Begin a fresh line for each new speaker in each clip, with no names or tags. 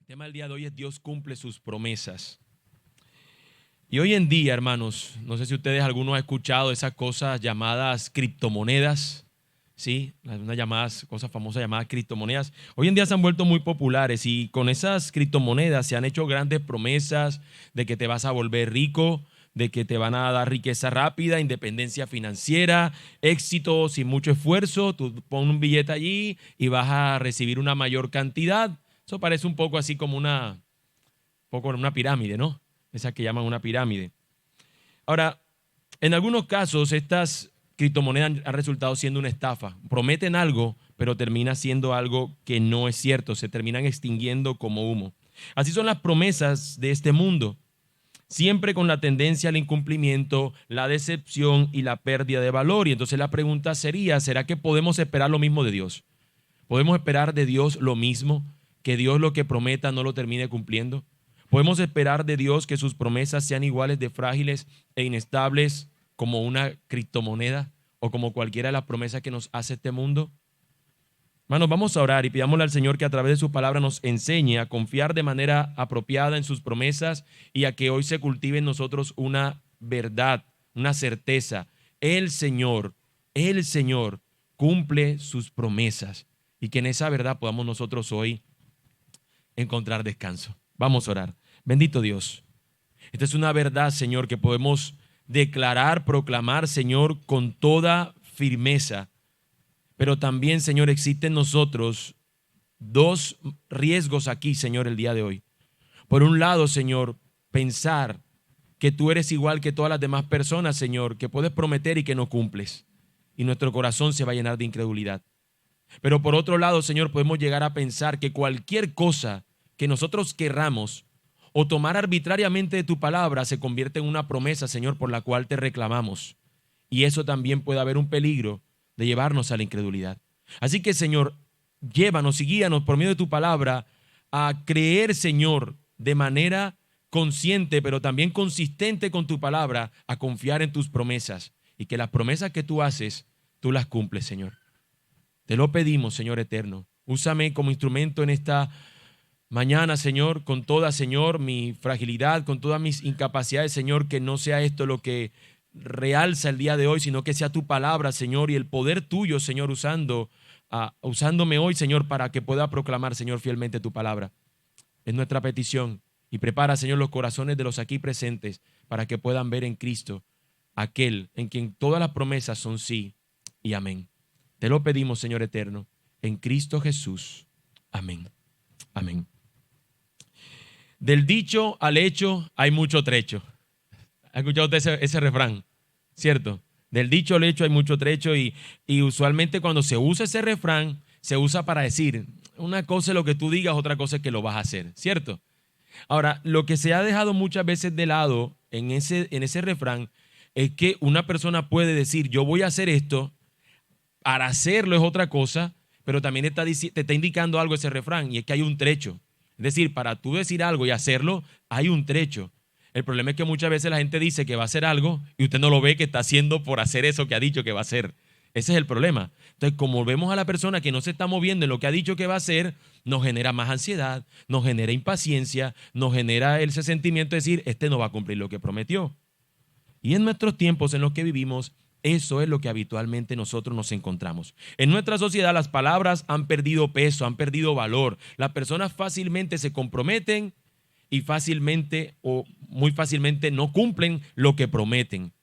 tema del día de hoy es Dios cumple sus promesas. Y hoy en día, hermanos, no sé si ustedes algunos han escuchado esas cosas llamadas criptomonedas, ¿sí? Unas cosas famosas llamadas criptomonedas. Hoy en día se han vuelto muy populares y con esas criptomonedas se han hecho grandes promesas de que te vas a volver rico, de que te van a dar riqueza rápida, independencia financiera, éxito sin mucho esfuerzo. Tú pon un billete allí y vas a recibir una mayor cantidad. Eso parece un poco así como una pirámide, ¿no? Esa que llaman una pirámide. Ahora, en algunos casos estas criptomonedas han resultado siendo una estafa. Prometen algo, pero termina siendo algo que no es cierto. Se terminan extinguiendo como humo. Así son las promesas de este mundo. Siempre con la tendencia al incumplimiento, la decepción y la pérdida de valor. Y entonces la pregunta sería, ¿será que podemos esperar lo mismo de Dios? ¿Podemos esperar de Dios lo mismo? ¿Que Dios lo que prometa no lo termine cumpliendo? ¿Podemos esperar de Dios que sus promesas sean iguales de frágiles e inestables como una criptomoneda o como cualquiera de las promesas que nos hace este mundo? Hermanos, vamos a orar y pidámosle al Señor que a través de su palabra nos enseñe a confiar de manera apropiada en sus promesas y a que hoy se cultive en nosotros una verdad, una certeza. El Señor cumple sus promesas y que en esa verdad podamos nosotros hoy encontrar descanso. Vamos a orar. Bendito Dios. Esta es una verdad, Señor, que podemos declarar, proclamar, Señor, con toda firmeza. Pero también, Señor, existen en nosotros dos riesgos aquí, Señor, el día de hoy. Por un lado, Señor, pensar que tú eres igual que todas las demás personas, Señor, que puedes prometer y que no cumples. Y nuestro corazón se va a llenar de incredulidad. Pero por otro lado, Señor, podemos llegar a pensar que cualquier cosa que nosotros querramos o tomar arbitrariamente de tu palabra se convierte en una promesa, Señor, por la cual te reclamamos. Y eso también puede haber un peligro de llevarnos a la incredulidad. Así que, Señor, llévanos y guíanos por medio de tu palabra a creer, Señor, de manera consciente, pero también consistente con tu palabra, a confiar en tus promesas y que las promesas que tú haces, tú las cumples, Señor. Te lo pedimos, Señor eterno. Úsame como instrumento en esta mañana, Señor, con toda, Señor, mi fragilidad, con todas mis incapacidades, Señor, que no sea esto lo que realza el día de hoy, sino que sea tu palabra, Señor, y el poder tuyo, Señor, usándome hoy, Señor, para que pueda proclamar, Señor, fielmente tu palabra. Es nuestra petición. Y prepara, Señor, los corazones de los aquí presentes para que puedan ver en Cristo aquel en quien todas las promesas son sí y amén. Te lo pedimos, Señor eterno, en Cristo Jesús. Amén. Amén. Del dicho al hecho hay mucho trecho. ¿Ha escuchado usted ese refrán? ¿Cierto? Del dicho al hecho hay mucho trecho y usualmente cuando se usa ese refrán, se usa para decir, una cosa es lo que tú digas, otra cosa es que lo vas a hacer, ¿cierto? Ahora, lo que se ha dejado muchas veces de lado en ese refrán es que una persona puede decir, yo voy a hacer esto, para hacerlo es otra cosa, pero también te está indicando algo ese refrán, y es que hay un trecho. Es decir, para tú decir algo y hacerlo, hay un trecho. El problema es que muchas veces la gente dice que va a hacer algo y usted no lo ve que está haciendo por hacer eso que ha dicho que va a hacer. Ese es el problema. Entonces, como vemos a la persona que no se está moviendo en lo que ha dicho que va a hacer, nos genera más ansiedad, nos genera impaciencia, nos genera ese sentimiento de decir, este no va a cumplir lo que prometió. Y en nuestros tiempos en los que vivimos, eso es lo que habitualmente nosotros nos encontramos. En nuestra sociedad las palabras han perdido peso, han perdido valor. Las personas fácilmente se comprometen y fácilmente o muy fácilmente no cumplen lo que prometen.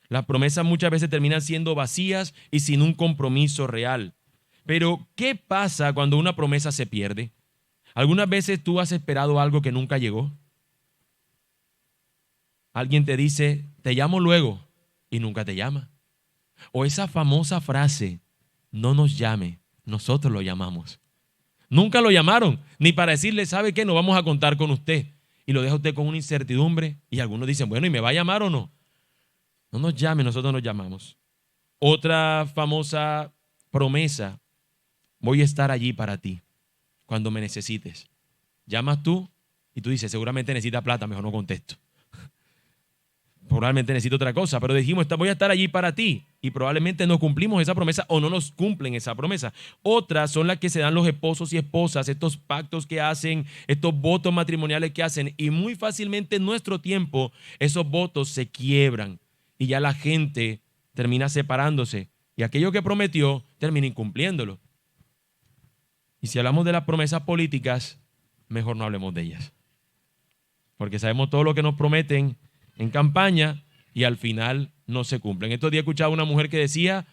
Las promesas muchas veces terminan siendo vacías y sin un compromiso real. Pero, ¿qué pasa cuando una promesa se pierde? ¿Algunas veces tú has esperado algo que nunca llegó? Alguien te dice, te llamo luego, y nunca te llama. O esa famosa frase, no nos llame, nosotros lo llamamos. Nunca lo llamaron, ni para decirle, ¿sabe qué? No vamos a contar con usted. Y lo deja usted con una incertidumbre. Y algunos dicen, bueno, ¿y me va a llamar o no? No nos llame, nosotros nos llamamos. Otra famosa promesa, voy a estar allí para ti cuando me necesites. Llamas tú y tú dices, seguramente necesita plata, mejor no contesto. probablemente necesito otra cosa, pero dijimos, voy a estar allí para ti, y probablemente no cumplimos esa promesa o no nos cumplen esa promesa. Otras son las que se dan los esposos y esposas, estos pactos que hacen, estos votos matrimoniales que hacen, y muy fácilmente en nuestro tiempo esos votos se quiebran y ya la gente termina separándose y aquello que prometió termina incumpliéndolo. Y si hablamos de las promesas políticas, mejor no hablemos de ellas, porque sabemos todo lo que nos prometen en campaña y al final no se cumplen. Estos días escuchaba una mujer que decía,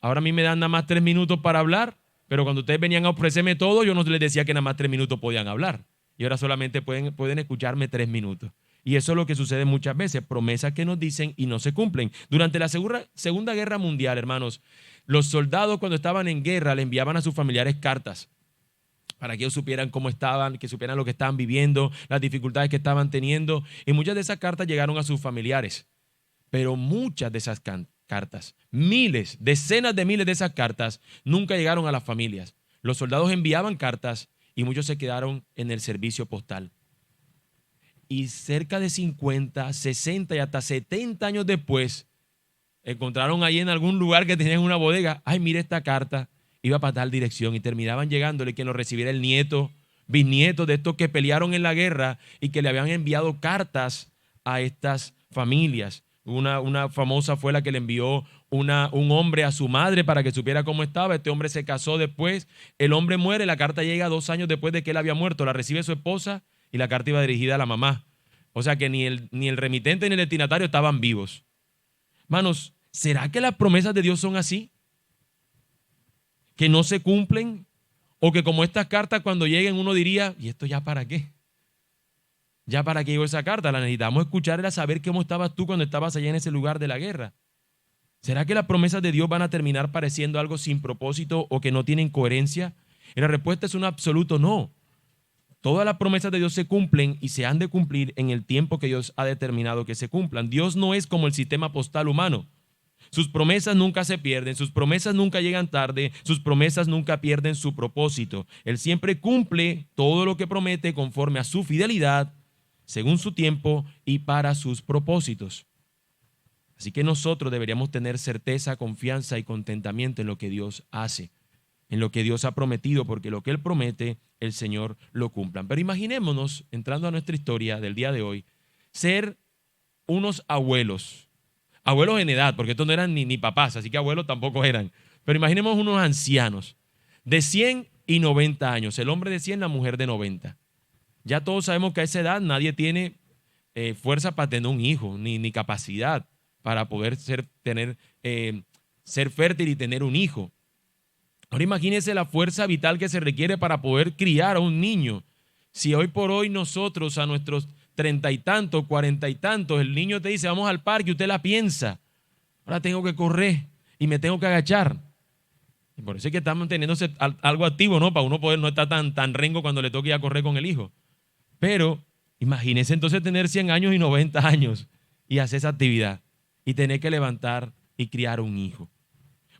ahora a mí me dan nada más 3 minutos para hablar, pero cuando ustedes venían a ofrecerme todo, yo no les decía que nada más 3 minutos podían hablar. Y ahora solamente pueden escucharme 3 minutos. Y eso es lo que sucede muchas veces, promesas que nos dicen y no se cumplen. Durante la Segunda Guerra Mundial, hermanos, los soldados cuando estaban en guerra le enviaban a sus familiares cartas para que ellos supieran cómo estaban, que supieran lo que estaban viviendo, las dificultades que estaban teniendo. Y muchas de esas cartas llegaron a sus familiares. Pero muchas de esas cartas, miles, decenas de miles de esas cartas, nunca llegaron a las familias. Los soldados enviaban cartas y muchos se quedaron en el servicio postal. Y cerca de 50, 60 y hasta 70 años después, encontraron ahí en algún lugar que tenían una bodega, ay, mire esta carta, iba para tal dirección, y terminaban llegándole quien lo recibiera el nieto, bisnieto de estos que pelearon en la guerra y que le habían enviado cartas a estas familias. Una famosa fue la que le envió un hombre a su madre para que supiera cómo estaba. Este hombre se casó después, el hombre muere, la carta llega 2 años después de que él había muerto, la recibe su esposa y la carta iba dirigida a la mamá. O sea que ni el remitente ni el destinatario estaban vivos. Hermanos, ¿será que las promesas de Dios son así? ¿Que no se cumplen? ¿O que como estas cartas cuando lleguen uno diría, ¿y esto ya para qué? ¿Ya para qué llegó esa carta? La necesitamos escuchar, era saber cómo estabas tú cuando estabas allá en ese lugar de la guerra. ¿Será que las promesas de Dios van a terminar pareciendo algo sin propósito o que no tienen coherencia? Y la respuesta es un absoluto no. Todas las promesas de Dios se cumplen y se han de cumplir en el tiempo que Dios ha determinado que se cumplan. Dios no es como el sistema postal humano. Sus promesas nunca se pierden, sus promesas nunca llegan tarde, sus promesas nunca pierden su propósito. Él siempre cumple todo lo que promete conforme a su fidelidad, según su tiempo y para sus propósitos. Así que nosotros deberíamos tener certeza, confianza y contentamiento en lo que Dios hace, en lo que Dios ha prometido, porque lo que Él promete, el Señor lo cumpla. Pero imaginémonos, entrando a nuestra historia del día de hoy, ser unos abuelos en edad, porque estos no eran ni papás, así que abuelos tampoco eran. Pero imaginemos unos ancianos de 100 y 90 años, el hombre de 100, la mujer de 90. Ya todos sabemos que a esa edad nadie tiene fuerza para tener un hijo, ni capacidad para poder ser fértil y tener un hijo. Ahora imagínense la fuerza vital que se requiere para poder criar a un niño. Si hoy por hoy nosotros a nuestros 30 y tantos, 40 y tantos, el niño te dice, vamos al parque, usted la piensa. Ahora tengo que correr y me tengo que agachar. Y por eso es que estamos teniéndose algo activo, ¿no? Para uno poder no estar tan rengo cuando le toque ir a correr con el hijo. Pero imagínense entonces tener 100 años y 90 años y hacer esa actividad y tener que levantar y criar un hijo.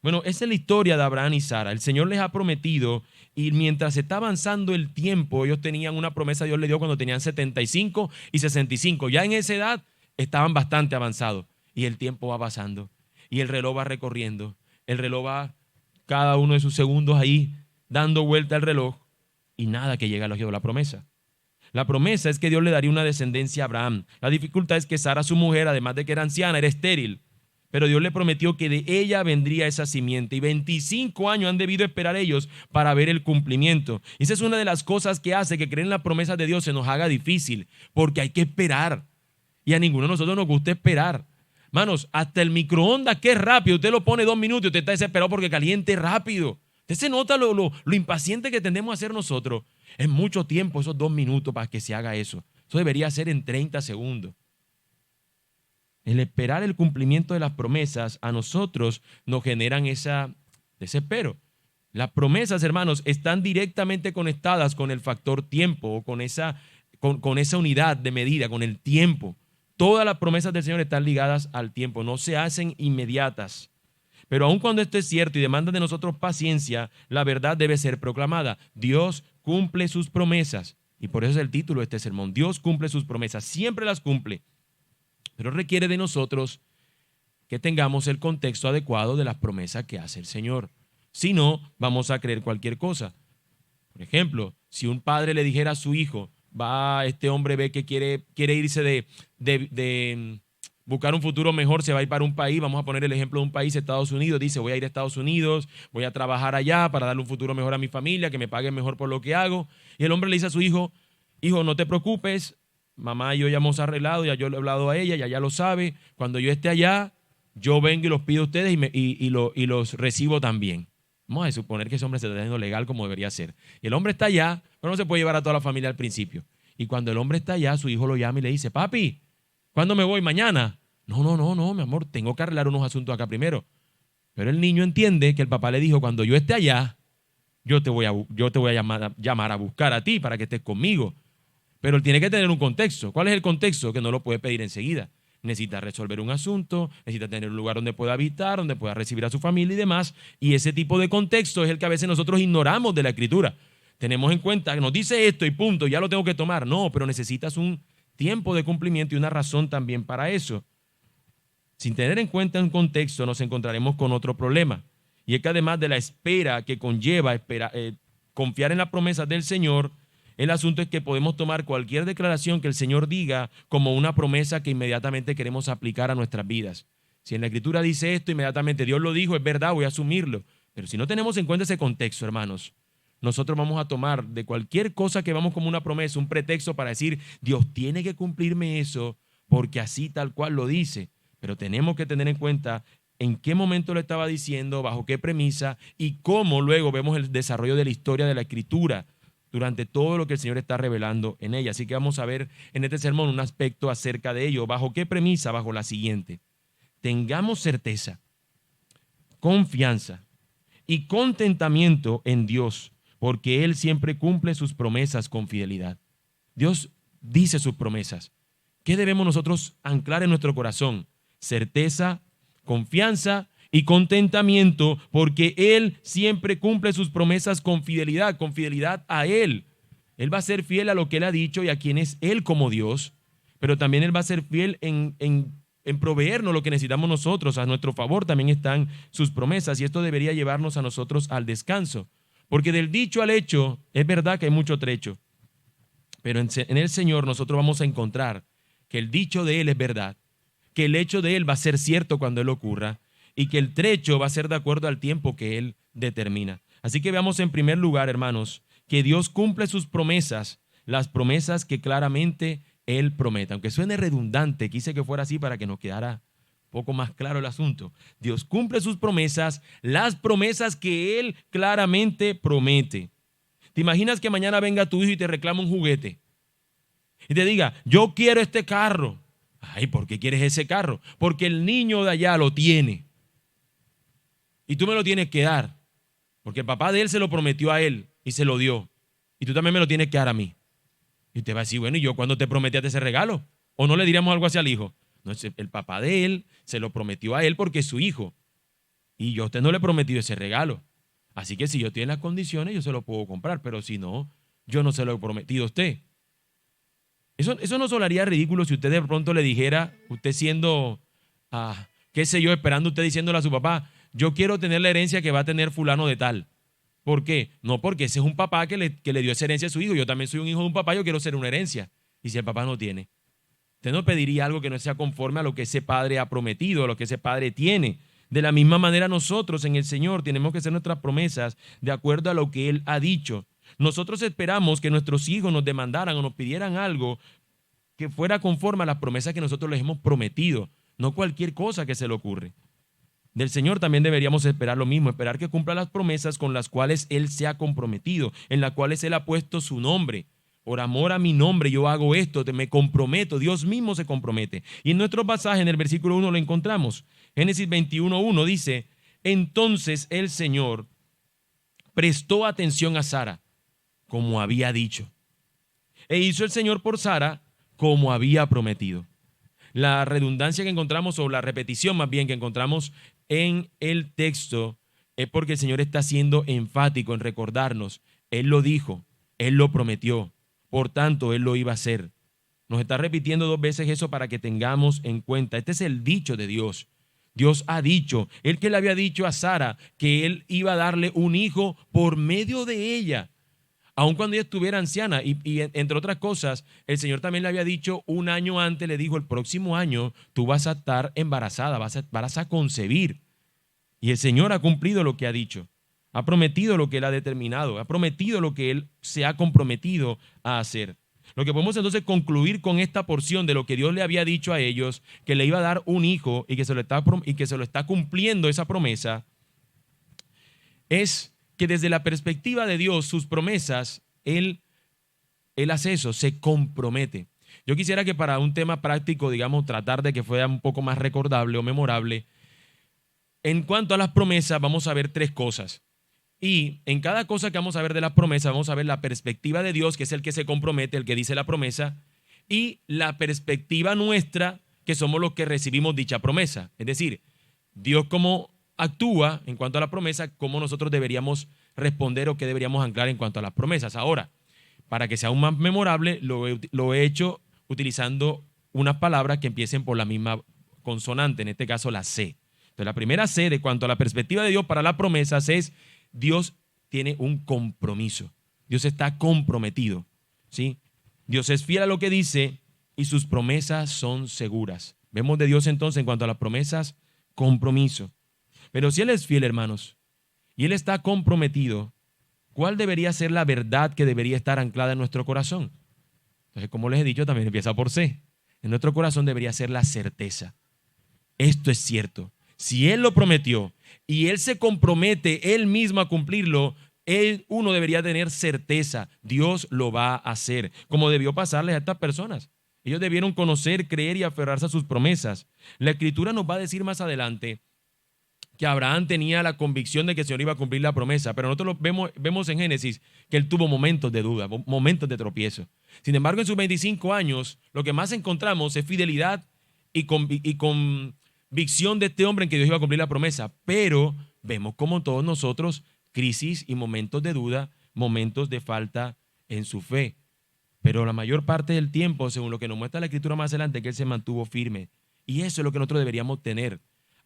Bueno, esa es la historia de Abraham y Sara. El Señor les ha prometido y mientras está avanzando el tiempo, ellos tenían una promesa, Dios les dio cuando tenían 75 y 65. Ya en esa edad estaban bastante avanzados y el tiempo va pasando y el reloj va recorriendo. El reloj va cada uno de sus segundos ahí dando vuelta al reloj y nada que llega a la promesa. La promesa es que Dios le daría una descendencia a Abraham. La dificultad es que Sara, su mujer, además de que era anciana, era estéril. Pero Dios le prometió que de ella vendría esa simiente y 25 años han debido esperar ellos para ver el cumplimiento. Y esa es una de las cosas que hace que creer en las promesas de Dios se nos haga difícil, porque hay que esperar. Y a ninguno de nosotros nos gusta esperar. Manos, hasta el microondas que es rápido, usted lo pone 2 minutos y usted está desesperado porque caliente rápido. Usted se nota lo impaciente que tendemos a ser nosotros. Es mucho tiempo esos 2 minutos para que se haga eso. Eso debería ser en 30 segundos. El esperar el cumplimiento de las promesas a nosotros nos generan ese desespero. Las promesas, hermanos, están directamente conectadas con el factor tiempo o con esa unidad de medida, con el tiempo. Todas las promesas del Señor están ligadas al tiempo, no se hacen inmediatas. Pero aun cuando esto es cierto y demanda de nosotros paciencia, la verdad debe ser proclamada. Dios cumple sus promesas. Y por eso es el título de este sermón. Dios cumple sus promesas, siempre las cumple. pero requiere de nosotros que tengamos el contexto adecuado de las promesas que hace el Señor. Si no, vamos a creer cualquier cosa. Por ejemplo, si un padre le dijera a su hijo, este hombre ve que quiere irse de buscar un futuro mejor, se va a ir para un país, vamos a poner el ejemplo de un país, Estados Unidos, dice, voy a ir a Estados Unidos, voy a trabajar allá para darle un futuro mejor a mi familia, que me paguen mejor por lo que hago. Y el hombre le dice a su hijo, hijo, no te preocupes, mamá y yo ya hemos arreglado, ya yo le he hablado a ella, ya lo sabe, cuando yo esté allá, yo vengo y los pido a ustedes y los recibo también. Vamos a suponer que ese hombre se está haciendo legal como debería ser. Y el hombre está allá, pero no se puede llevar a toda la familia al principio. Y cuando el hombre está allá, su hijo lo llama y le dice, papi, ¿cuándo me voy? ¿Mañana? No, mi amor, tengo que arreglar unos asuntos acá primero. Pero el niño entiende que el papá le dijo, cuando yo esté allá, yo te voy a llamar a buscar a ti para que estés conmigo. Pero él tiene que tener un contexto. ¿Cuál es el contexto? Que no lo puede pedir enseguida. Necesita resolver un asunto, necesita tener un lugar donde pueda habitar, donde pueda recibir a su familia y demás. Y ese tipo de contexto es el que a veces nosotros ignoramos de la Escritura. Tenemos en cuenta que nos dice esto y punto, ya lo tengo que tomar. No, pero necesitas un tiempo de cumplimiento y una razón también para eso. Sin tener en cuenta un contexto, nos encontraremos con otro problema. Y es que además de la espera que conlleva confiar en las promesas del Señor, el asunto es que podemos tomar cualquier declaración que el Señor diga como una promesa que inmediatamente queremos aplicar a nuestras vidas. Si en la Escritura dice esto, inmediatamente Dios lo dijo, es verdad, voy a asumirlo. Pero si no tenemos en cuenta ese contexto, hermanos, nosotros vamos a tomar de cualquier cosa que vamos como una promesa, un pretexto para decir, Dios tiene que cumplirme eso porque así tal cual lo dice. Pero tenemos que tener en cuenta en qué momento lo estaba diciendo, bajo qué premisa y cómo luego vemos el desarrollo de la historia de la Escritura durante todo lo que el Señor está revelando en ella. Así que vamos a ver en este sermón un aspecto acerca de ello. ¿Bajo qué premisa? Bajo la siguiente. Tengamos certeza, confianza y contentamiento en Dios, porque Él siempre cumple sus promesas con fidelidad. Dios dice sus promesas. ¿Qué debemos nosotros anclar en nuestro corazón? Certeza, confianza y contentamiento, porque Él siempre cumple sus promesas con fidelidad a Él. Él va a ser fiel a lo que Él ha dicho y a quien es Él como Dios, pero también Él va a ser fiel en proveernos lo que necesitamos nosotros. A nuestro favor también están sus promesas y esto debería llevarnos a nosotros al descanso, porque del dicho al hecho es verdad que hay mucho trecho, pero en el Señor nosotros vamos a encontrar que el dicho de Él es verdad, que el hecho de Él va a ser cierto cuando Él ocurra, y que el trecho va a ser de acuerdo al tiempo que Él determina. Así que veamos en primer lugar, hermanos, que Dios cumple sus promesas, las promesas que claramente Él promete. Aunque suene redundante, quise que fuera así para que nos quedara un poco más claro el asunto. Dios cumple sus promesas, las promesas que Él claramente promete. ¿Te imaginas que mañana venga tu hijo y te reclama un juguete? Y te diga, yo quiero este carro. Ay, ¿por qué quieres ese carro? Porque el niño de allá lo tiene. Y tú me lo tienes que dar, porque el papá de él se lo prometió a él y se lo dio. Y tú también me lo tienes que dar a mí. Y usted va a decir, bueno, ¿y yo cuándo te prometí ese regalo? ¿O no le diríamos algo así al hijo? No, el papá de él se lo prometió a él porque es su hijo. Y yo a usted no le he prometido ese regalo. Así que si yo tiene las condiciones, yo se lo puedo comprar. Pero si no, yo no se lo he prometido a usted. Eso no sonaría ridículo si usted de pronto le dijera, usted siendo, qué sé yo, esperando usted diciéndole a su papá, yo quiero tener la herencia que va a tener fulano de tal. ¿Por qué? No, porque ese es un papá que le dio esa herencia a su hijo. Yo también soy un hijo de un papá, yo quiero ser una herencia. Y si el papá no tiene, usted no pediría algo que no sea conforme a lo que ese padre ha prometido, a lo que ese padre tiene. De la misma manera nosotros en el Señor tenemos que hacer nuestras promesas de acuerdo a lo que Él ha dicho. Nosotros esperamos que nuestros hijos nos demandaran o nos pidieran algo que fuera conforme a las promesas que nosotros les hemos prometido, no cualquier cosa que se le ocurre. Del Señor también deberíamos esperar lo mismo, esperar que cumpla las promesas con las cuales Él se ha comprometido, en las cuales Él ha puesto su nombre. Por amor a mi nombre yo hago esto, me comprometo, Dios mismo se compromete. Y en nuestro pasaje, en el versículo 1 lo encontramos. Génesis 21:1 dice, entonces el Señor prestó atención a Sara, como había dicho. E hizo el Señor por Sara como había prometido. La redundancia que encontramos, o la repetición más bien que encontramos en el texto, es porque el Señor está siendo enfático en recordarnos. Él lo dijo, Él lo prometió, por tanto Él lo iba a hacer. Nos está repitiendo 2 veces eso para que tengamos en cuenta. Este es el dicho de Dios. Dios ha dicho, Él que le había dicho a Sara que Él iba a darle un hijo por medio de ella, aun cuando ella estuviera anciana. Y entre otras cosas, el Señor también le había dicho un año antes, le dijo, el próximo año tú vas a estar embarazada, vas a concebir. Y el Señor ha cumplido lo que ha dicho, ha prometido lo que Él ha determinado, ha prometido lo que Él se ha comprometido a hacer. Lo que podemos entonces concluir con esta porción de lo que Dios le había dicho a ellos, que le iba a dar un hijo y que se lo está cumpliendo esa promesa, es que desde la perspectiva de Dios, sus promesas, Él hace eso, se compromete. Yo quisiera que para un tema práctico, digamos, tratar de que fuera un poco más recordable o memorable. En cuanto a las promesas, vamos a ver 3 cosas. Y en cada cosa que vamos a ver de las promesas, vamos a ver la perspectiva de Dios, que es el que se compromete, el que dice la promesa, y la perspectiva nuestra, que somos los que recibimos dicha promesa. Es decir, Dios cómo actúa en cuanto a la promesa, cómo nosotros deberíamos responder o qué deberíamos anclar en cuanto a las promesas. Ahora, para que sea aún más memorable, lo he hecho utilizando unas palabras que empiecen por la misma consonante, en este caso la C. Entonces, la primera C de cuanto a la perspectiva de Dios para las promesas es: Dios tiene un compromiso. Dios está comprometido, ¿sí? Dios es fiel a lo que dice y sus promesas son seguras. Vemos de Dios entonces en cuanto a las promesas, compromiso. Pero si Él es fiel, hermanos, y Él está comprometido, ¿cuál debería ser la verdad que debería estar anclada en nuestro corazón? Entonces, como les he dicho, también empieza por C. En nuestro corazón debería ser la certeza. Esto es cierto. Si Él lo prometió y Él se compromete Él mismo a cumplirlo, uno debería tener certeza. Dios lo va a hacer, como debió pasarles a estas personas. Ellos debieron conocer, creer y aferrarse a sus promesas. La Escritura nos va a decir más adelante que Abraham tenía la convicción de que el Señor iba a cumplir la promesa, pero nosotros vemos en Génesis que él tuvo momentos de duda, momentos de tropiezo. Sin embargo, en sus 25 años, lo que más encontramos es fidelidad y convicción de este hombre en que Dios iba a cumplir la promesa. Pero vemos como todos nosotros, crisis y momentos de duda, momentos de falta en su fe. Pero la mayor parte del tiempo, según lo que nos muestra la Escritura más adelante, que él se mantuvo firme. Y eso es lo que nosotros deberíamos tener.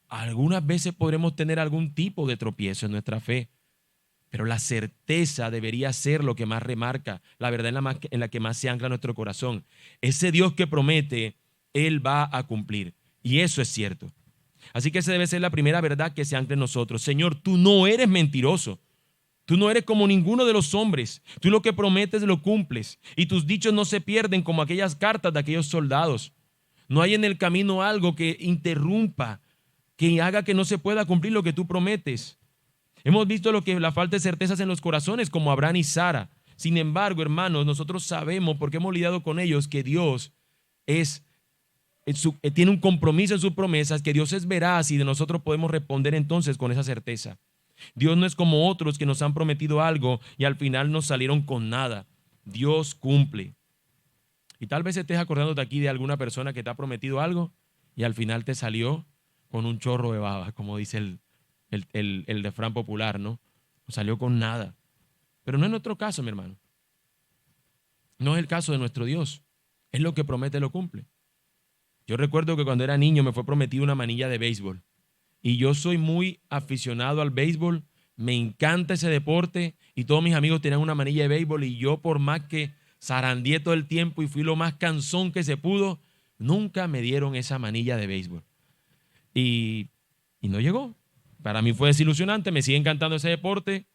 Algunas veces podremos tener algún tipo de tropiezo en nuestra fe, pero la certeza debería ser lo que más remarca, la verdad en la que más se ancla nuestro corazón. Ese Dios que promete, Él va a cumplir. Y eso es cierto. Así que esa debe ser la primera verdad que se ancla en nosotros. Señor, tú no eres mentiroso. Tú no eres como ninguno de los hombres. Tú lo que prometes lo cumples. Y tus dichos no se pierden como aquellas cartas de aquellos soldados. No hay en el camino algo que interrumpa, que haga que no se pueda cumplir lo que tú prometes. Hemos visto lo que la falta de certezas en los corazones, como Abraham y Sara. Sin embargo, hermanos, nosotros sabemos, porque hemos lidiado con ellos, que Dios tiene un compromiso en sus promesas, que Dios es veraz y de nosotros podemos responder entonces con esa certeza. Dios no es como otros que nos han prometido algo y al final nos salieron con nada. Dios cumple. Y tal vez estés acordándote aquí de alguna persona que te ha prometido algo y al final te salió con un chorro de baba, como dice el refrán popular, ¿no? No salió con nada. Pero no es nuestro caso, mi hermano. No es el caso de nuestro Dios. Es lo que promete, lo cumple. Yo recuerdo que cuando era niño me fue prometida una manilla de béisbol. Y yo soy muy aficionado al béisbol. Me encanta ese deporte. Y todos mis amigos tenían una manilla de béisbol. Y yo, por más que zarandeé todo el tiempo y fui lo más cansón que se pudo, nunca me dieron esa manilla de béisbol. Y no llegó. Para mí fue desilusionante, me sigue encantando ese deporte,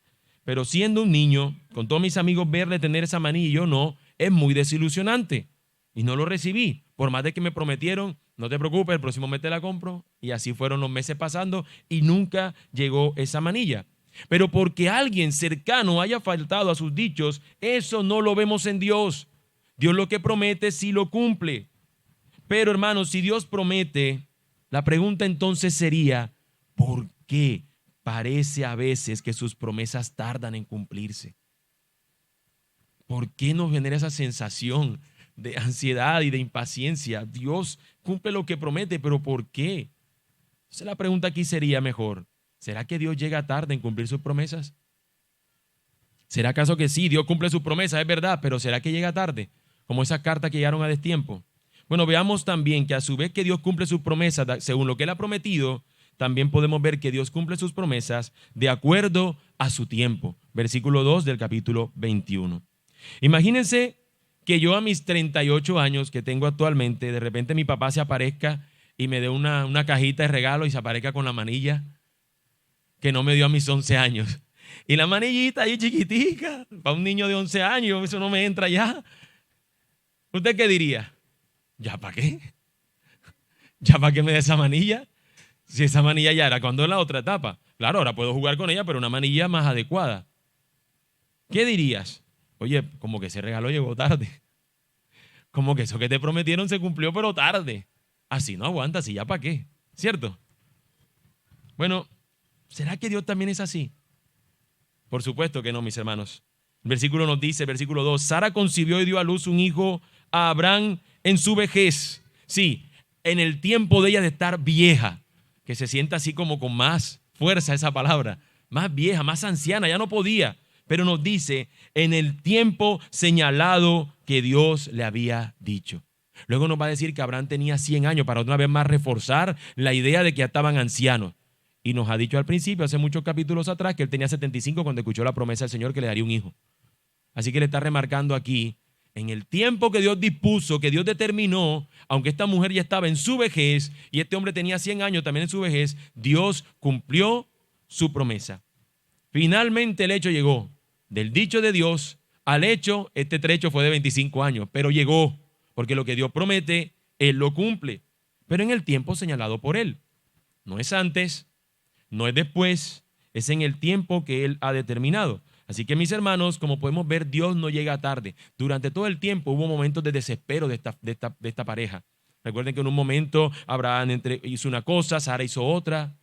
pero siendo un niño, con todos mis amigos verle tener esa manilla y yo no, es muy desilusionante. Y no lo recibí, por más de que me prometieron, no te preocupes, el próximo mes te la compro. Y así fueron los meses pasando y nunca llegó esa manilla. Pero porque alguien cercano haya faltado a sus dichos, eso no lo vemos en Dios. Dios lo que promete sí lo cumple. Pero hermanos, si Dios promete, la pregunta entonces sería, ¿por qué parece a veces que sus promesas tardan en cumplirse? ¿Por qué nos genera esa sensación de ansiedad y de impaciencia? Dios cumple lo que promete, pero ¿por qué? Entonces la pregunta aquí sería mejor, ¿será que Dios llega tarde en cumplir sus promesas? ¿Será acaso que sí, Dios cumple sus promesas, es verdad, pero ¿será que llega tarde? como esas cartas que llegaron a destiempo. Bueno, veamos también que a su vez que Dios cumple sus promesas según lo que Él ha prometido, también podemos ver que Dios cumple sus promesas de acuerdo a su tiempo. Versículo 2 del capítulo 21. Imagínense que yo a mis 38 años que tengo actualmente, de repente mi papá se aparezca y me dé una cajita de regalo y se aparezca con la manilla que no me dio a mis 11 años. Y la manillita ahí chiquitica, para un niño de 11 años, eso no me entra ya. ¿Usted qué diría? ¿Ya para qué? ¿Ya para qué me dé esa manilla? Si esa manilla ya era cuando en la otra etapa. Claro, ahora puedo jugar con ella, pero una manilla más adecuada. ¿Qué dirías? Oye, como que ese regalo llegó tarde. Como que eso que te prometieron se cumplió, pero tarde. Así no aguanta, así ya para qué. ¿Cierto? Bueno, ¿será que Dios también es así? Por supuesto que no, mis hermanos. El versículo nos dice, versículo 2, Sara concibió y dio a luz un hijo a Abraham en su vejez. Sí, en el tiempo de ella de estar vieja, que se sienta así como con más fuerza esa palabra, más vieja, más anciana, ya no podía. Pero nos dice, en el tiempo señalado que Dios le había dicho. Luego nos va a decir que Abraham tenía 100 años para otra vez más reforzar la idea de que ya estaban ancianos. Y nos ha dicho al principio, hace muchos capítulos atrás, que él tenía 75 cuando escuchó la promesa del Señor que le daría un hijo. Así que le está remarcando aquí, en el tiempo que Dios dispuso, que Dios determinó, aunque esta mujer ya estaba en su vejez y este hombre tenía 100 años también en su vejez, Dios cumplió su promesa. Finalmente el hecho llegó. Del dicho de Dios al hecho, este trecho fue de 25 años, pero llegó, porque lo que Dios promete, Él lo cumple, pero en el tiempo señalado por Él. No es antes, no es después, es en el tiempo que Él ha determinado. Así que mis hermanos, como podemos ver, Dios no llega tarde. Durante todo el tiempo hubo momentos de desespero de esta pareja. Recuerden que en un momento Abraham hizo una cosa, Sara hizo otra,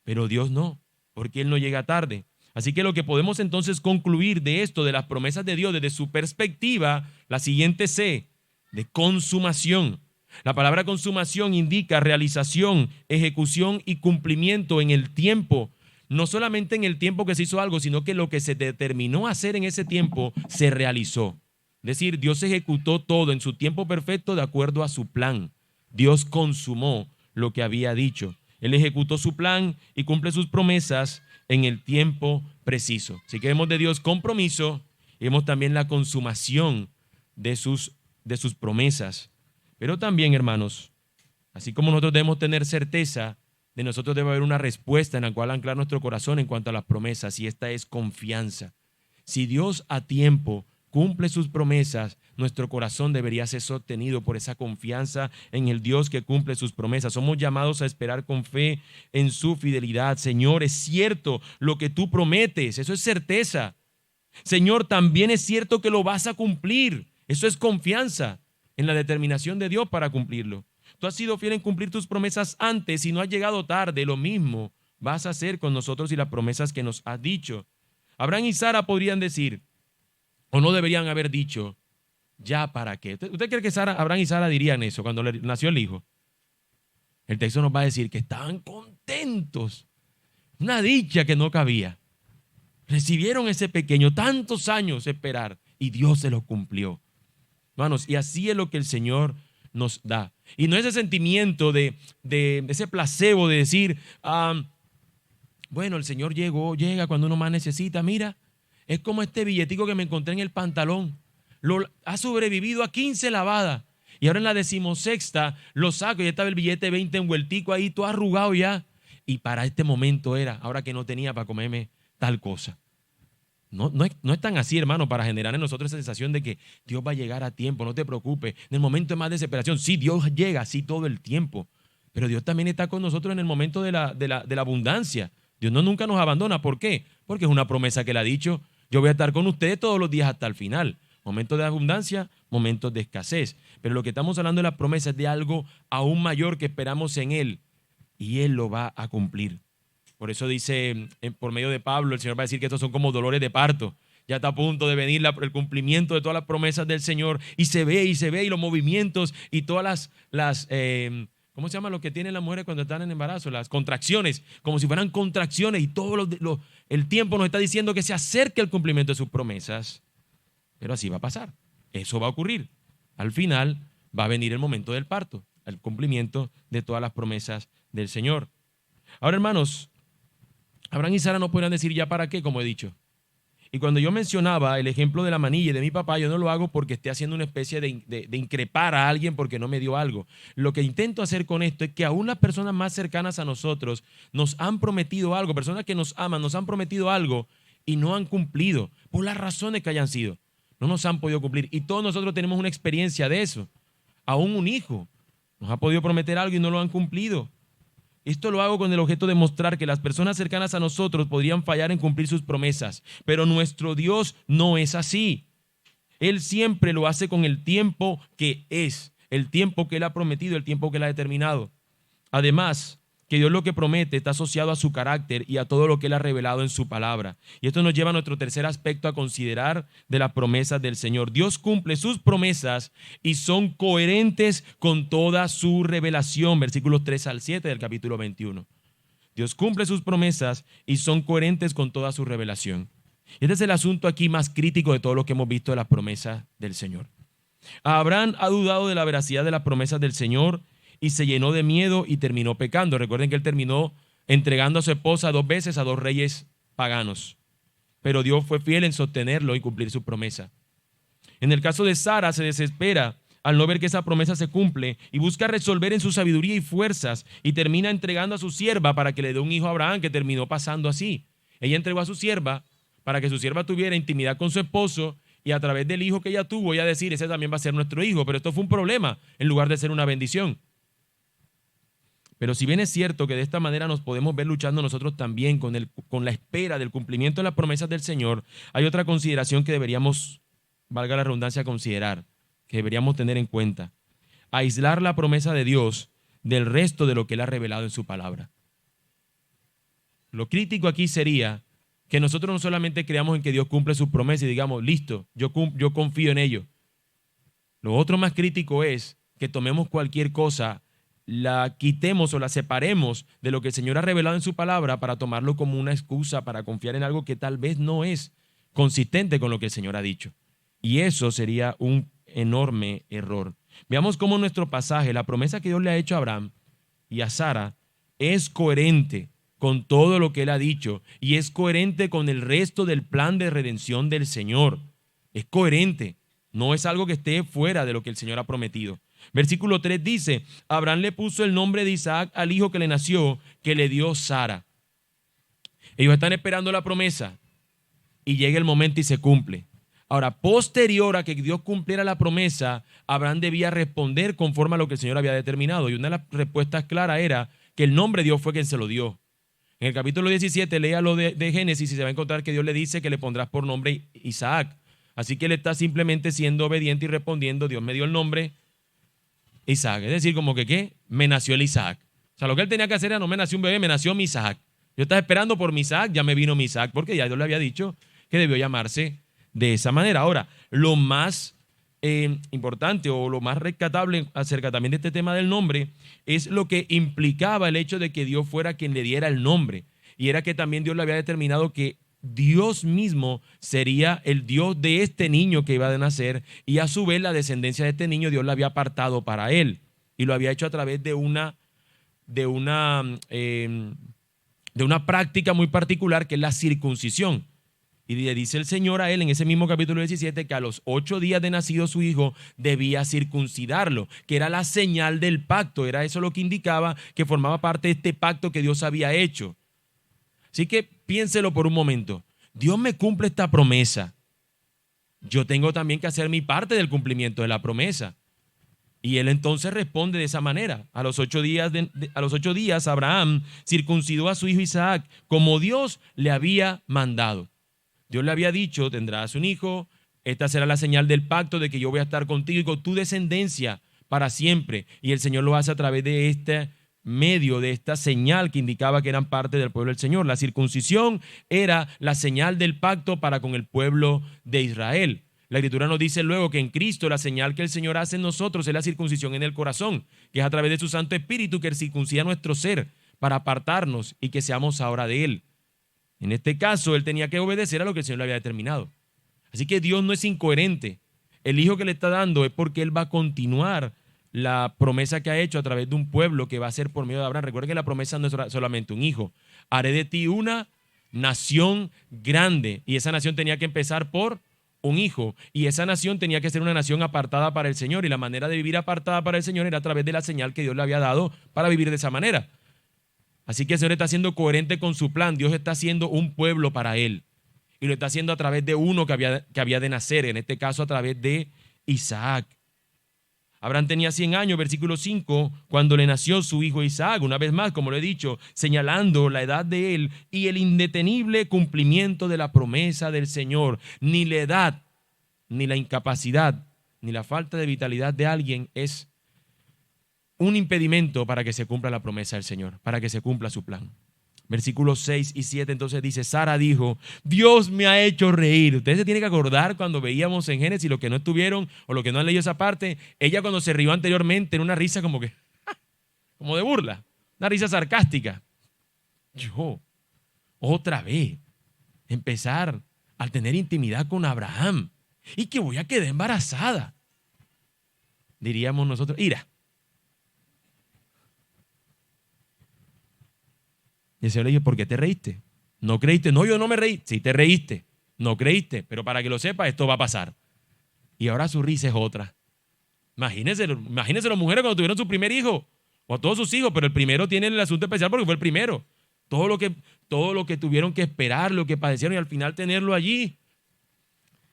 pero Dios no, porque Él no llega tarde. Así que lo que podemos entonces concluir de esto, de las promesas de Dios, desde su perspectiva, la siguiente C, de consumación. La palabra consumación indica realización, ejecución y cumplimiento en el tiempo. No solamente en el tiempo que se hizo algo, sino que lo que se determinó hacer en ese tiempo se realizó. Es decir, Dios ejecutó todo en su tiempo perfecto de acuerdo a su plan. Dios consumó lo que había dicho. Él ejecutó su plan y cumple sus promesas en el tiempo preciso. Así que vemos de Dios compromiso y vemos también la consumación de sus promesas. Pero también, hermanos, así como nosotros debemos tener certeza, de nosotros debe haber una respuesta en la cual anclar nuestro corazón en cuanto a las promesas, y esta es confianza. Si Dios a tiempo cumple sus promesas, nuestro corazón debería ser sostenido por esa confianza en el Dios que cumple sus promesas. Somos llamados a esperar con fe en su fidelidad. Señor, es cierto lo que tú prometes, eso es certeza. Señor, también es cierto que lo vas a cumplir. Eso es confianza en la determinación de Dios para cumplirlo. Tú has sido fiel en cumplir tus promesas antes y no has llegado tarde. Lo mismo vas a hacer con nosotros y las promesas que nos has dicho. Abraham y Sara podrían decir, o no deberían haber dicho, ¿ya para qué? ¿Usted cree que Abraham y Sara dirían eso cuando le nació el hijo? El texto nos va a decir que estaban contentos. Una dicha que no cabía. Recibieron ese pequeño, tantos años esperar, y Dios se lo cumplió. Hermanos, y así es lo que el Señor nos da. Y no ese sentimiento de ese placebo de decir, bueno, el Señor llega cuando uno más necesita. Mira, es como este billetico que me encontré en el pantalón. Ha sobrevivido a 15 lavadas. Y ahora en la 16ª lo saco y ya estaba el billete 20 envueltico ahí, todo arrugado ya. Y para este momento era, ahora que no tenía para comerme tal cosa. No es tan así, hermano, para generar en nosotros esa sensación de que Dios va a llegar a tiempo, no te preocupes. En el momento de más desesperación, sí, Dios llega, sí, todo el tiempo. Pero Dios también está con nosotros en el momento de la abundancia. Dios nunca nos abandona. ¿Por qué? Porque es una promesa que Él ha dicho. Yo voy a estar con ustedes todos los días hasta el final. Momentos de abundancia, momentos de escasez. Pero lo que estamos hablando de la promesa es de algo aún mayor que esperamos en Él. Y Él lo va a cumplir. Por eso dice, por medio de Pablo, el Señor va a decir que estos son como dolores de parto. Ya está a punto de venir el cumplimiento de todas las promesas del Señor. Y se ve, y los movimientos y todas las ¿cómo se llama lo que tienen las mujeres cuando están en embarazo? Las contracciones, como si fueran contracciones. Y todo el tiempo nos está diciendo que se acerque el cumplimiento de sus promesas. Pero así va a pasar. Eso va a ocurrir. al final va a venir el momento del parto, el cumplimiento de todas las promesas del Señor. Ahora, hermanos, Abraham y Sara no podrán decir ya para qué, como he dicho. Y cuando yo mencionaba el ejemplo de la manilla y de mi papá, yo no lo hago porque esté haciendo una especie de increpar a alguien porque no me dio algo. Lo que intento hacer con esto es que aún las personas más cercanas a nosotros nos han prometido algo, personas que nos aman, nos han prometido algo y no han cumplido, por las razones que hayan sido. No nos han podido cumplir. Y todos nosotros tenemos una experiencia de eso. Aún un hijo nos ha podido prometer algo y no lo han cumplido. Esto lo hago con el objeto de mostrar que las personas cercanas a nosotros podrían fallar en cumplir sus promesas, pero nuestro Dios no es así. Él siempre lo hace con el tiempo que es, el tiempo que Él ha prometido, el tiempo que Él ha determinado. Además, que Dios lo que promete está asociado a su carácter y a todo lo que Él ha revelado en su palabra. Y esto nos lleva a nuestro tercer aspecto a considerar de las promesas del Señor. Dios cumple sus promesas y son coherentes con toda su revelación. Versículos 3 al 7 del capítulo 21. Dios cumple sus promesas y son coherentes con toda su revelación. Este es el asunto aquí más crítico de todo lo que hemos visto de las promesas del Señor. Abraham ha dudado de la veracidad de las promesas del Señor y se llenó de miedo y terminó pecando. Recuerden que él terminó entregando a su esposa 2 veces a 2 reyes paganos. Pero Dios fue fiel en sostenerlo y cumplir su promesa. En el caso de Sara, se desespera al no ver que esa promesa se cumple y busca resolver en su sabiduría y fuerzas y termina entregando a su sierva para que le dé un hijo a Abraham, que terminó pasando así. Ella entregó a su sierva para que su sierva tuviera intimidad con su esposo y a través del hijo que ella tuvo, ella decir, ese también va a ser nuestro hijo. Pero esto fue un problema en lugar de ser una bendición. Pero si bien es cierto que de esta manera nos podemos ver luchando nosotros también con la espera del cumplimiento de las promesas del Señor, hay otra consideración que deberíamos, valga la redundancia, considerar, que deberíamos tener en cuenta. Aislar la promesa de Dios del resto de lo que Él ha revelado en su palabra. Lo crítico aquí sería que nosotros no solamente creamos en que Dios cumple sus promesas y digamos, listo, yo confío en ello. Lo otro más crítico es que tomemos cualquier cosa, la quitemos o la separemos de lo que el Señor ha revelado en su palabra para tomarlo como una excusa para confiar en algo que tal vez no es consistente con lo que el Señor ha dicho. Y eso sería un enorme error. Veamos cómo nuestro pasaje, la promesa que Dios le ha hecho a Abraham y a Sara, es coherente con todo lo que Él ha dicho y es coherente con el resto del plan de redención del Señor. Es coherente, no es algo que esté fuera de lo que el Señor ha prometido. Versículo 3 dice, Abraham le puso el nombre de Isaac al hijo que le nació, que le dio Sara. Ellos están esperando la promesa y llega el momento y se cumple. Ahora, posterior a que Dios cumpliera la promesa, Abraham debía responder conforme a lo que el Señor había determinado. Y una de las respuestas claras era que el nombre de Dios fue quien se lo dio. En el capítulo 17, léalo de Génesis y se va a encontrar que Dios le dice que le pondrás por nombre Isaac. Así que él está simplemente siendo obediente y respondiendo, Dios me dio el nombre Isaac. Es decir, como que ¿qué? Me nació el Isaac. O sea, lo que él tenía que hacer era no me nació un bebé, me nació mi Isaac. Yo estaba esperando por mi Isaac, ya me vino mi Isaac, porque ya Dios le había dicho que debió llamarse de esa manera. Ahora, lo más importante o lo más rescatable acerca también de este tema del nombre es lo que implicaba el hecho de que Dios fuera quien le diera el nombre. Y era que también Dios le había determinado que Dios mismo sería el Dios de este niño que iba a nacer y a su vez la descendencia de este niño Dios la había apartado para él y lo había hecho a través de una práctica muy particular que es la circuncisión. Y le dice el Señor a él en ese mismo capítulo 17 que a los 8 días de nacido su hijo debía circuncidarlo, que era la señal del pacto, era eso lo que indicaba que formaba parte de este pacto que Dios había hecho. Así que piénselo por un momento. Dios me cumple esta promesa. Yo tengo también que hacer mi parte del cumplimiento de la promesa. Y él entonces responde de esa manera. A los 8 días Abraham circuncidó a su hijo Isaac como Dios le había mandado. Dios le había dicho, tendrás un hijo, esta será la señal del pacto de que yo voy a estar contigo y con tu descendencia para siempre. Y el Señor lo hace a través de este medio, de esta señal que indicaba que eran parte del pueblo del Señor. La circuncisión era la señal del pacto para con el pueblo de Israel. La Escritura nos dice luego que en Cristo la señal que el Señor hace en nosotros es la circuncisión en el corazón, que es a través de su Santo Espíritu que Él circuncida nuestro ser para apartarnos y que seamos ahora de Él. En este caso, él tenía que obedecer a lo que el Señor le había determinado. Así que Dios no es incoherente. el hijo que le está dando es porque él va a continuar la promesa que ha hecho a través de un pueblo que va a ser por medio de Abraham. Recuerden que la promesa no es solamente un hijo. Haré de ti una nación grande. Y esa nación tenía que empezar por un hijo. Y esa nación tenía que ser una nación apartada para el Señor. Y la manera de vivir apartada para el Señor era a través de la señal que Dios le había dado para vivir de esa manera. Así que el Señor está siendo coherente con su plan. Dios está haciendo un pueblo para él. Y lo está haciendo a través de uno que había de nacer. En este caso a través de Isaac. Abraham tenía 100 años, versículo 5, cuando le nació su hijo Isaac, una vez más, como lo he dicho, señalando la edad de él y el indetenible cumplimiento de la promesa del Señor. Ni la edad, ni la incapacidad, ni la falta de vitalidad de alguien es un impedimento para que se cumpla la promesa del Señor, para que se cumpla su plan. Versículos 6 y 7 entonces dice, Sara dijo, Dios me ha hecho reír. Ustedes se tienen que acordar cuando veíamos en Génesis, los que no estuvieron o los que no han leído esa parte, ella cuando se rió anteriormente era una risa como que, como de burla, una risa sarcástica. Yo, otra vez, empezar a tener intimidad con Abraham y que voy a quedar embarazada. Diríamos nosotros, ira. Y el Señor le dijo, ¿por qué te reíste? ¿No creíste? No, yo no me reí. Sí te reíste. No creíste. Pero para que lo sepas, esto va a pasar. Y ahora su risa es otra. Imagínense las mujeres cuando tuvieron su primer hijo. O todos sus hijos, pero el primero tiene el asunto especial porque fue el primero. Todo lo que tuvieron que esperar, lo que padecieron y al final tenerlo allí.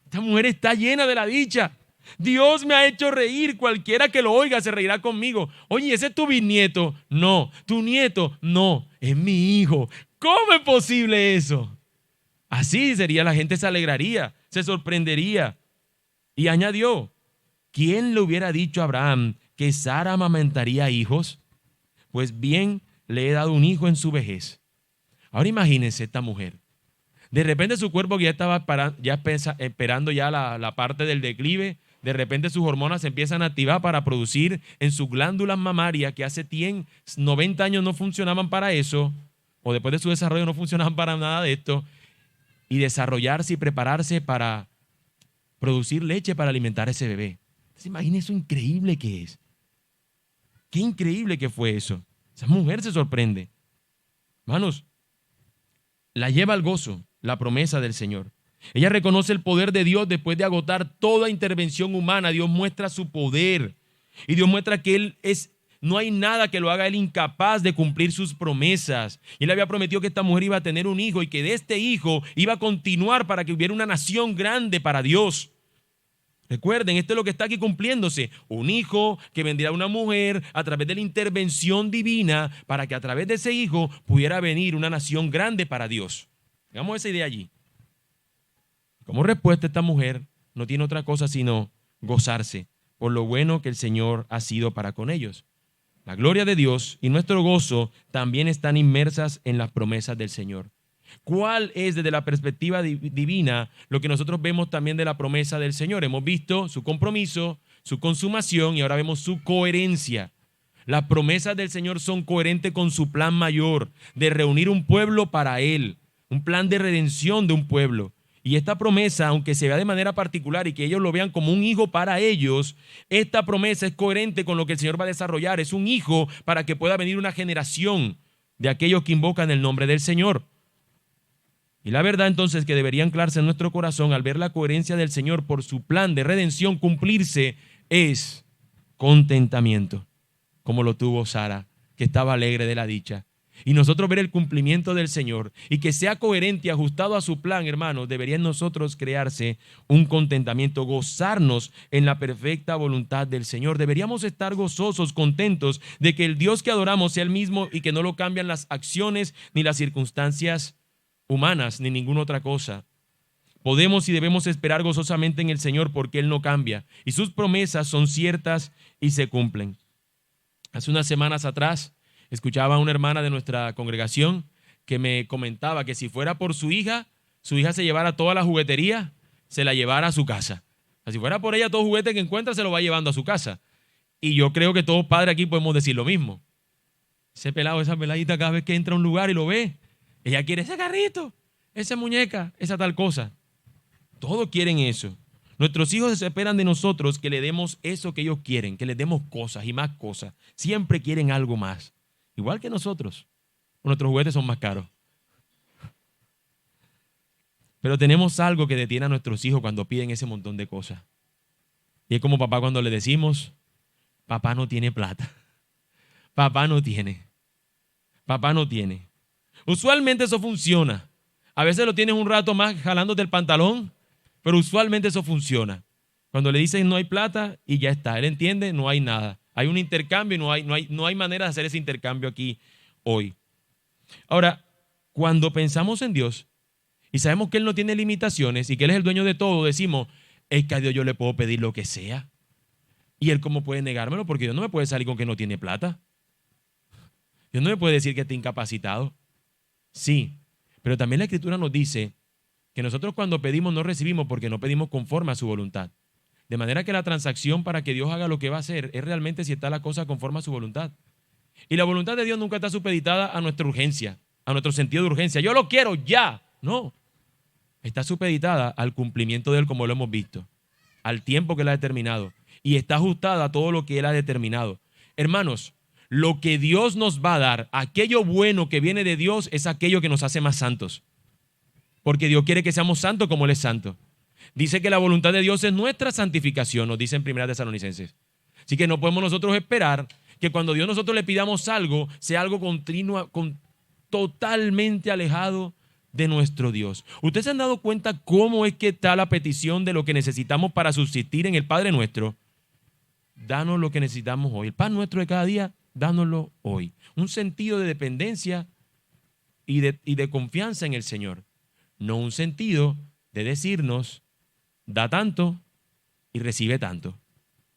Esta mujer está llena de la dicha. Dios me ha hecho reír, cualquiera que lo oiga se reirá conmigo. Oye, ¿ese es tu bisnieto? No. ¿Tu nieto? No, es mi hijo. ¿Cómo es posible eso? Así sería, la gente se alegraría, se sorprendería. Y añadió, ¿quién le hubiera dicho a Abraham que Sara amamentaría hijos? Pues bien, le he dado un hijo en su vejez. Ahora imagínense esta mujer. De repente su cuerpo que ya estaba esperando ya la parte del declive. De repente sus hormonas se empiezan a activar para producir en sus glándulas mamarias que hace 90 años no funcionaban para eso, o después de su desarrollo no funcionaban para nada de esto, y desarrollarse y prepararse para producir leche para alimentar a ese bebé. Entonces, imagínense lo increíble que es. Qué increíble que fue eso. Esa mujer se sorprende. Hermanos, la lleva al gozo, la promesa del Señor. Ella reconoce el poder de Dios después de agotar toda intervención humana. Dios muestra su poder y Dios muestra que no hay nada que lo haga él incapaz de cumplir sus promesas. Y él había prometido que esta mujer iba a tener un hijo y que de este hijo iba a continuar para que hubiera una nación grande para Dios. Recuerden, esto es lo que está aquí cumpliéndose. Un hijo que vendría a una mujer a través de la intervención divina para que a través de ese hijo pudiera venir una nación grande para Dios. Hagamos esa idea allí. Como respuesta, esta mujer no tiene otra cosa sino gozarse por lo bueno que el Señor ha sido para con ellos. La gloria de Dios y nuestro gozo también están inmersas en las promesas del Señor. ¿Cuál es desde la perspectiva divina lo que nosotros vemos también de la promesa del Señor? Hemos visto su compromiso, su consumación y ahora vemos su coherencia. Las promesas del Señor son coherentes con su plan mayor de reunir un pueblo para Él, un plan de redención de un pueblo. Y esta promesa, aunque se vea de manera particular y que ellos lo vean como un hijo para ellos, esta promesa es coherente con lo que el Señor va a desarrollar. Es un hijo para que pueda venir una generación de aquellos que invocan el nombre del Señor. Y la verdad entonces que debería anclarse en nuestro corazón al ver la coherencia del Señor por su plan de redención cumplirse es contentamiento, como lo tuvo Sara, que estaba alegre de la dicha. Y nosotros ver el cumplimiento del Señor y que sea coherente y ajustado a su plan, hermanos, debería en nosotros crearse un contentamiento, gozarnos en la perfecta voluntad del Señor. Deberíamos estar gozosos, contentos de que el Dios que adoramos sea el mismo y que no lo cambian las acciones ni las circunstancias humanas ni ninguna otra cosa. Podemos y debemos esperar gozosamente en el Señor porque Él no cambia y sus promesas son ciertas y se cumplen. Hace unas semanas atrás escuchaba a una hermana de nuestra congregación que me comentaba que si fuera por su hija se llevara toda la juguetería, se la llevara a su casa. O sea, si fuera por ella, todo juguete que encuentra se lo va llevando a su casa. Y yo creo que todos padres aquí podemos decir lo mismo. Ese pelado, esa peladita, cada vez que entra a un lugar y lo ve, ella quiere ese carrito, esa muñeca, esa tal cosa. Todos quieren eso. Nuestros hijos esperan de nosotros que le demos eso que ellos quieren, que les demos cosas y más cosas. Siempre quieren algo más. Igual que nosotros. Nuestros juguetes son más caros. Pero tenemos algo que detiene a nuestros hijos cuando piden ese montón de cosas. Y es como papá cuando le decimos, papá no tiene plata. Papá no tiene. Papá no tiene. Usualmente eso funciona. A veces lo tienes un rato más jalándote el pantalón, pero usualmente eso funciona. Cuando le dices no hay plata y ya está. Él entiende, no hay nada. Hay un intercambio y no hay manera de hacer ese intercambio aquí hoy. Ahora, cuando pensamos en Dios y sabemos que Él no tiene limitaciones y que Él es el dueño de todo, decimos, es que a Dios yo le puedo pedir lo que sea. ¿Y Él cómo puede negármelo? Porque Dios no me puede salir con que no tiene plata. Dios no me puede decir que está incapacitado. Sí, pero también la Escritura nos dice que nosotros cuando pedimos no recibimos porque no pedimos conforme a su voluntad. De manera que la transacción para que Dios haga lo que va a hacer es realmente si está la cosa conforme a su voluntad. Y la voluntad de Dios nunca está supeditada a nuestra urgencia, a nuestro sentido de urgencia. Yo lo quiero ya. No. Está supeditada al cumplimiento de Él como lo hemos visto, al tiempo que Él ha determinado. Y está ajustada a todo lo que Él ha determinado. Hermanos, lo que Dios nos va a dar, aquello bueno que viene de Dios, es aquello que nos hace más santos. Porque Dios quiere que seamos santos como Él es santo. Dice que la voluntad de Dios es nuestra santificación, nos dice en 1 Tesalonicenses. Así que no podemos nosotros esperar que cuando Dios nosotros le pidamos algo, sea algo continuo, totalmente alejado de nuestro Dios. ¿Ustedes se han dado cuenta cómo es que está la petición de lo que necesitamos para subsistir en el Padre nuestro? Danos lo que necesitamos hoy. El pan nuestro de cada día, dánoslo hoy. Un sentido de dependencia y de confianza en el Señor. No un sentido de decirnos, da tanto y recibe tanto.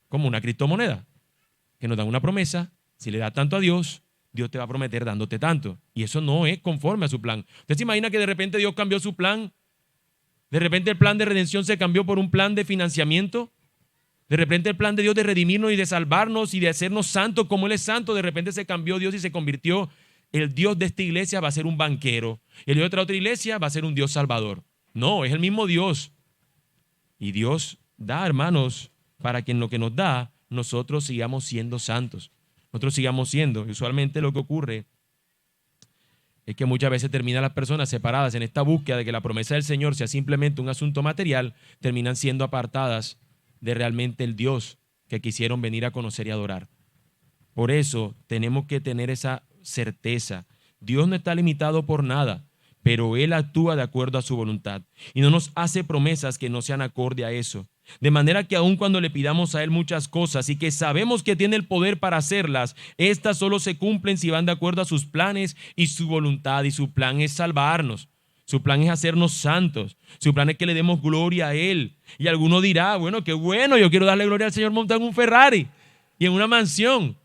Como una criptomoneda, que nos dan una promesa, si le das tanto a Dios, Dios te va a prometer dándote tanto. Y eso no es conforme a su plan. ¿Usted se imagina que de repente Dios cambió su plan? De repente el plan de redención se cambió por un plan de financiamiento. De repente el plan de Dios de redimirnos y de salvarnos y de hacernos santos como Él es santo, de repente se cambió Dios y se convirtió, el Dios de esta iglesia va a ser un banquero. Y el Dios de otra iglesia va a ser un Dios salvador. No, es el mismo Dios. Y Dios da, hermanos, para que en lo que nos da, nosotros sigamos siendo santos. Nosotros sigamos siendo. Y usualmente lo que ocurre es que muchas veces terminan las personas separadas en esta búsqueda de que la promesa del Señor sea simplemente un asunto material, terminan siendo apartadas de realmente el Dios que quisieron venir a conocer y adorar. Por eso tenemos que tener esa certeza. Dios no está limitado por nada, pero Él actúa de acuerdo a su voluntad y no nos hace promesas que no sean acorde a eso. De manera que aun cuando le pidamos a Él muchas cosas y que sabemos que tiene el poder para hacerlas, estas solo se cumplen si van de acuerdo a sus planes y su voluntad, y su plan es salvarnos. Su plan es hacernos santos. Su plan es que le demos gloria a Él. Y alguno dirá, bueno, qué bueno, yo quiero darle gloria al Señor montado en un Ferrari y en una mansión.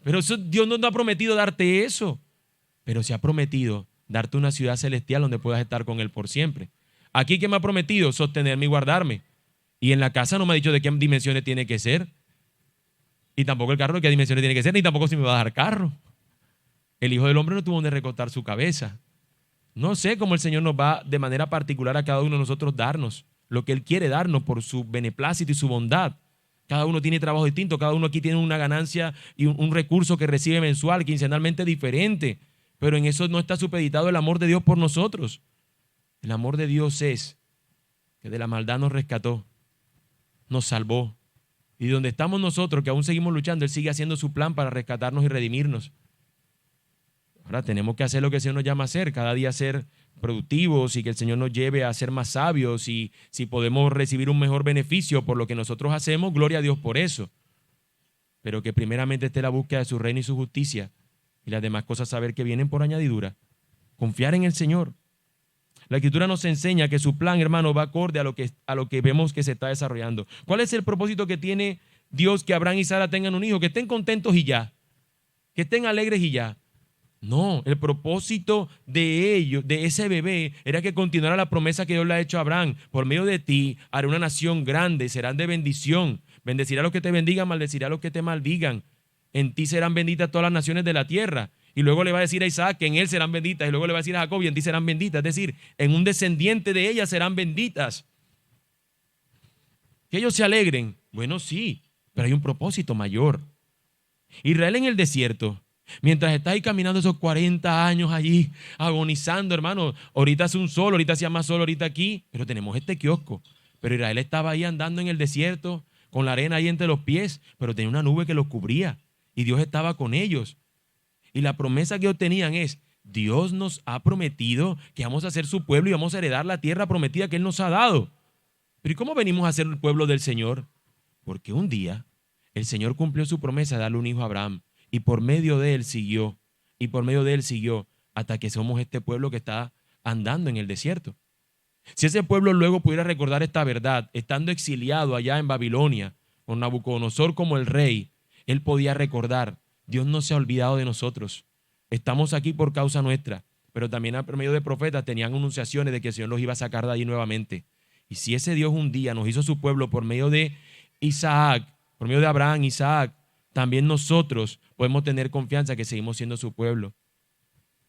Pero eso, Dios no ha prometido darte eso. Pero se ha prometido darte una ciudad celestial donde puedas estar con Él por siempre. Aquí, ¿qué me ha prometido? Sostenerme y guardarme. Y en la casa no me ha dicho de qué dimensiones tiene que ser. Y tampoco el carro de qué dimensiones tiene que ser, ni tampoco si me va a dar carro. El Hijo del Hombre no tuvo donde recostar su cabeza. No sé cómo el Señor nos va de manera particular a cada uno de nosotros darnos lo que Él quiere darnos por su beneplácito y su bondad. Cada uno tiene trabajo distinto, cada uno aquí tiene una ganancia y un recurso que recibe mensual, quincenalmente diferente. Pero en eso no está supeditado el amor de Dios por nosotros. El amor de Dios es que de la maldad nos rescató, nos salvó. Y donde estamos nosotros, que aún seguimos luchando, Él sigue haciendo su plan para rescatarnos y redimirnos. Ahora tenemos que hacer lo que el Señor nos llama a hacer, cada día ser productivos y que el Señor nos lleve a ser más sabios, y si podemos recibir un mejor beneficio por lo que nosotros hacemos, gloria a Dios por eso. Pero que primeramente esté la búsqueda de su reino y su justicia, y las demás cosas saber que vienen por añadidura. Confiar en el Señor. La Escritura nos enseña que su plan, hermano, va acorde a lo que vemos que se está desarrollando. ¿Cuál es el propósito que tiene Dios que Abraham y Sara tengan un hijo? Que estén contentos y ya. Que estén alegres y ya. No, el propósito de ellos, de ese bebé, era que continuara la promesa que Dios le ha hecho a Abraham. Por medio de ti haré una nación grande, serán de bendición. Bendecirá a los que te bendigan, maldecirá a los que te maldigan. En ti serán benditas todas las naciones de la tierra. Y luego le va a decir a Isaac que en él serán benditas. Y luego le va a decir a Jacob y en ti serán benditas. Es decir, en un descendiente de ellas serán benditas. Que ellos se alegren. Bueno, sí, pero hay un propósito mayor. Israel en el desierto, mientras está ahí caminando esos 40 años allí, agonizando, hermano. Ahorita hace un sol, ahorita hacía más sol, ahorita aquí, pero tenemos este kiosco. Pero Israel estaba ahí andando en el desierto, con la arena ahí entre los pies, pero tenía una nube que los cubría y Dios estaba con ellos. Y la promesa que ellos tenían es, Dios nos ha prometido que vamos a ser su pueblo y vamos a heredar la tierra prometida que Él nos ha dado. Pero ¿y cómo venimos a ser el pueblo del Señor? Porque un día el Señor cumplió su promesa de darle un hijo a Abraham y por medio de él siguió, hasta que somos este pueblo que está andando en el desierto. Si ese pueblo luego pudiera recordar esta verdad, estando exiliado allá en Babilonia, con Nabucodonosor como el rey, él podía recordar, Dios no se ha olvidado de nosotros. Estamos aquí por causa nuestra, pero también por medio de profetas tenían anunciaciones de que el Señor los iba a sacar de allí nuevamente. Y si ese Dios un día nos hizo su pueblo por medio de Isaac, por medio de Abraham, Isaac, también nosotros podemos tener confianza que seguimos siendo su pueblo.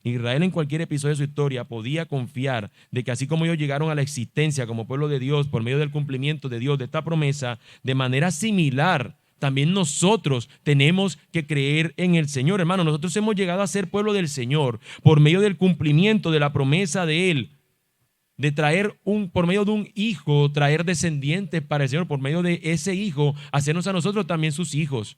Israel en cualquier episodio de su historia podía confiar de que así como ellos llegaron a la existencia como pueblo de Dios por medio del cumplimiento de Dios de esta promesa, de manera similar, también nosotros tenemos que creer en el Señor. Hermano, nosotros hemos llegado a ser pueblo del Señor por medio del cumplimiento de la promesa de Él, de traer por medio de un hijo, traer descendientes para el Señor, por medio de ese hijo, hacernos a nosotros también sus hijos.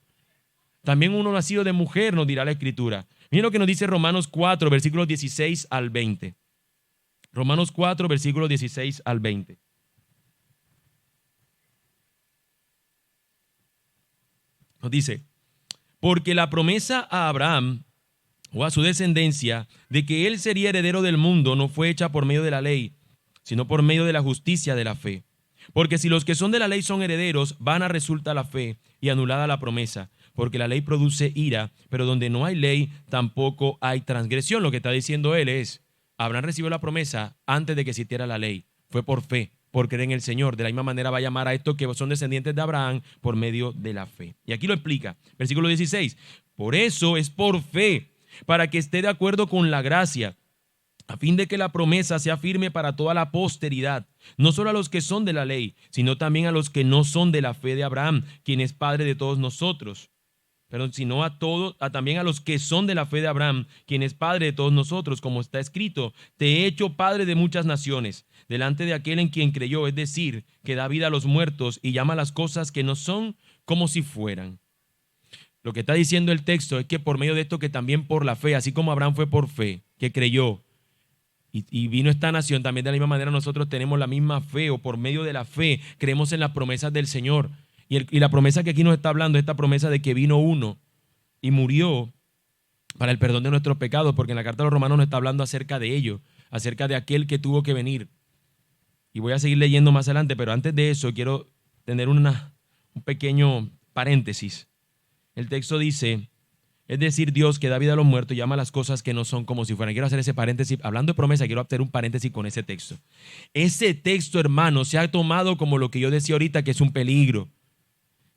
También uno nacido de mujer, nos dirá la Escritura. Miren lo que nos dice Romanos 4, versículos 16 al 20. Romanos 4, versículos 16 al 20. Nos dice, porque la promesa a Abraham o a su descendencia de que él sería heredero del mundo no fue hecha por medio de la ley, sino por medio de la justicia de la fe. Porque si los que son de la ley son herederos, vana resulta la fe y anulada la promesa, porque la ley produce ira, pero donde no hay ley, tampoco hay transgresión. Lo que está diciendo él es, Abraham recibió la promesa antes de que existiera la ley. Fue por fe, por creer en el Señor. De la misma manera va a llamar a estos que son descendientes de Abraham por medio de la fe. Y aquí lo explica, versículo 16. Por eso es por fe, para que esté de acuerdo con la gracia, a fin de que la promesa sea firme para toda la posteridad, no solo a los que son de la ley, sino también a los que no son de la fe de Abraham, quien es padre de todos nosotros. Pero sino también a los que son de la fe de Abraham, quien es padre de todos nosotros, como está escrito, te he hecho padre de muchas naciones, delante de aquel en quien creyó, es decir, que da vida a los muertos y llama las cosas que no son como si fueran. Lo que está diciendo el texto es que por medio de esto que también por la fe, así como Abraham fue por fe, que creyó, y vino esta nación, también de la misma manera nosotros tenemos la misma fe, o por medio de la fe creemos en las promesas del Señor. Y la promesa que aquí nos está hablando es esta promesa de que vino uno y murió para el perdón de nuestros pecados, porque en la carta de los Romanos nos está hablando acerca de ello, acerca de aquel que tuvo que venir. Y voy a seguir leyendo más adelante, pero antes de eso quiero tener un pequeño paréntesis. El texto dice, es decir, Dios que da vida a los muertos llama las cosas que no son como si fueran. Quiero hacer ese paréntesis, hablando de promesa, quiero hacer un paréntesis con ese texto. Ese texto, hermano, se ha tomado como lo que yo decía ahorita, que es un peligro.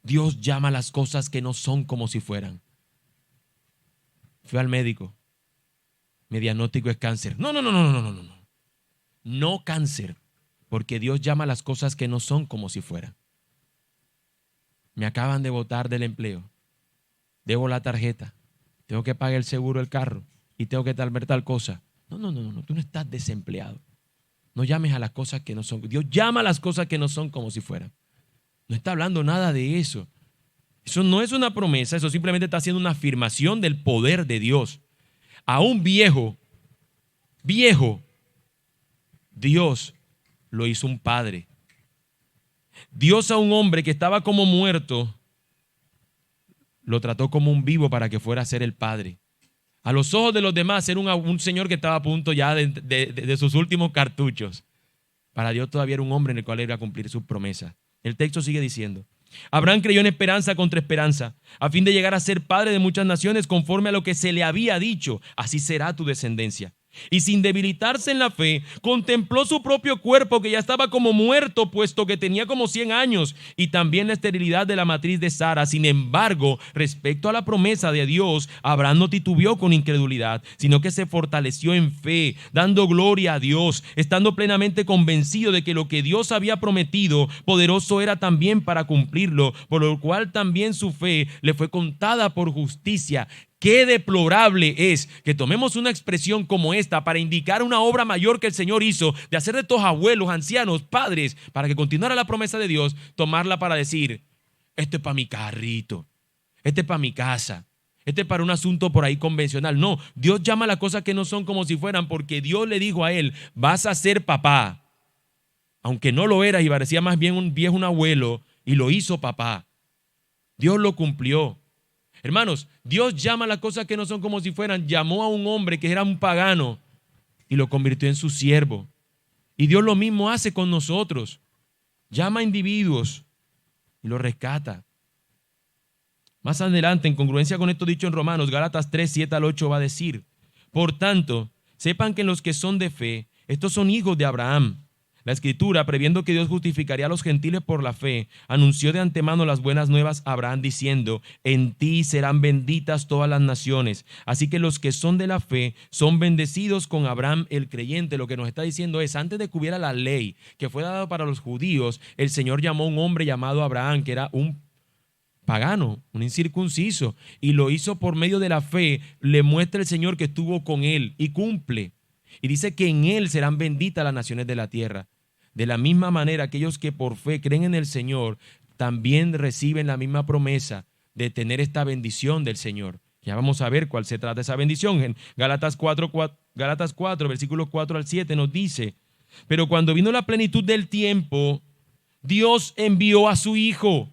Dios llama las cosas que no son como si fueran. Fui al médico. Mi diagnóstico es cáncer. No. No cáncer, porque Dios llama las cosas que no son como si fueran. Me acaban de botar del empleo. Debo la tarjeta. Tengo que pagar el seguro del carro y tengo que ver tal cosa. No, tú no estás desempleado. No llames a las cosas que no son. Dios llama a las cosas que no son como si fueran. No está hablando nada de eso. Eso no es una promesa, eso simplemente está haciendo una afirmación del poder de Dios. A un viejo, Dios lo hizo un padre. Dios a un hombre que estaba como muerto, lo trató como un vivo para que fuera a ser el padre. A los ojos de los demás era un señor que estaba a punto ya de sus últimos cartuchos. Para Dios todavía era un hombre en el cual él iba a cumplir sus promesas. El texto sigue diciendo, Abraham creyó en esperanza contra esperanza, a fin de llegar a ser padre de muchas naciones conforme a lo que se le había dicho, así será tu descendencia. Y sin debilitarse en la fe, contempló su propio cuerpo que ya estaba como muerto, puesto que tenía como 100 años, y también la esterilidad de la matriz de Sara. Sin embargo, respecto a la promesa de Dios, Abraham no titubeó con incredulidad, sino que se fortaleció en fe, dando gloria a Dios, estando plenamente convencido de que lo que Dios había prometido, poderoso era también para cumplirlo, por lo cual también su fe le fue contada por justicia. Qué deplorable es que tomemos una expresión como esta para indicar una obra mayor que el Señor hizo, de hacer de estos abuelos, ancianos, padres, para que continuara la promesa de Dios, tomarla para decir, esto es para mi carrito, este es para mi casa, este es para un asunto por ahí convencional. No, Dios llama las cosas que no son como si fueran, porque Dios le dijo a él, vas a ser papá, aunque no lo era y parecía más bien un viejo, un abuelo, y lo hizo papá. Dios lo cumplió. Hermanos, Dios llama a las cosas que no son como si fueran. Llamó a un hombre que era un pagano y lo convirtió en su siervo. Y Dios lo mismo hace con nosotros. Llama a individuos y los rescata. Más adelante, en congruencia con esto dicho en Romanos, Gálatas 3, 7 al 8 va a decir, por tanto, sepan que los que son de fe, estos son hijos de Abraham. La Escritura, previendo que Dios justificaría a los gentiles por la fe, anunció de antemano las buenas nuevas a Abraham diciendo, en ti serán benditas todas las naciones. Así que los que son de la fe son bendecidos con Abraham el creyente. Lo que nos está diciendo es, antes de que hubiera la ley que fue dada para los judíos, el Señor llamó a un hombre llamado Abraham, que era un pagano, un incircunciso, y lo hizo por medio de la fe. Le muestra el Señor que estuvo con él y cumple. Y dice que en él serán benditas las naciones de la tierra. De la misma manera, aquellos que por fe creen en el Señor también reciben la misma promesa de tener esta bendición del Señor. Ya vamos a ver cuál se trata esa bendición. En Gálatas 4, versículos 4 al 7 nos dice, pero cuando vino la plenitud del tiempo, Dios envió a su Hijo,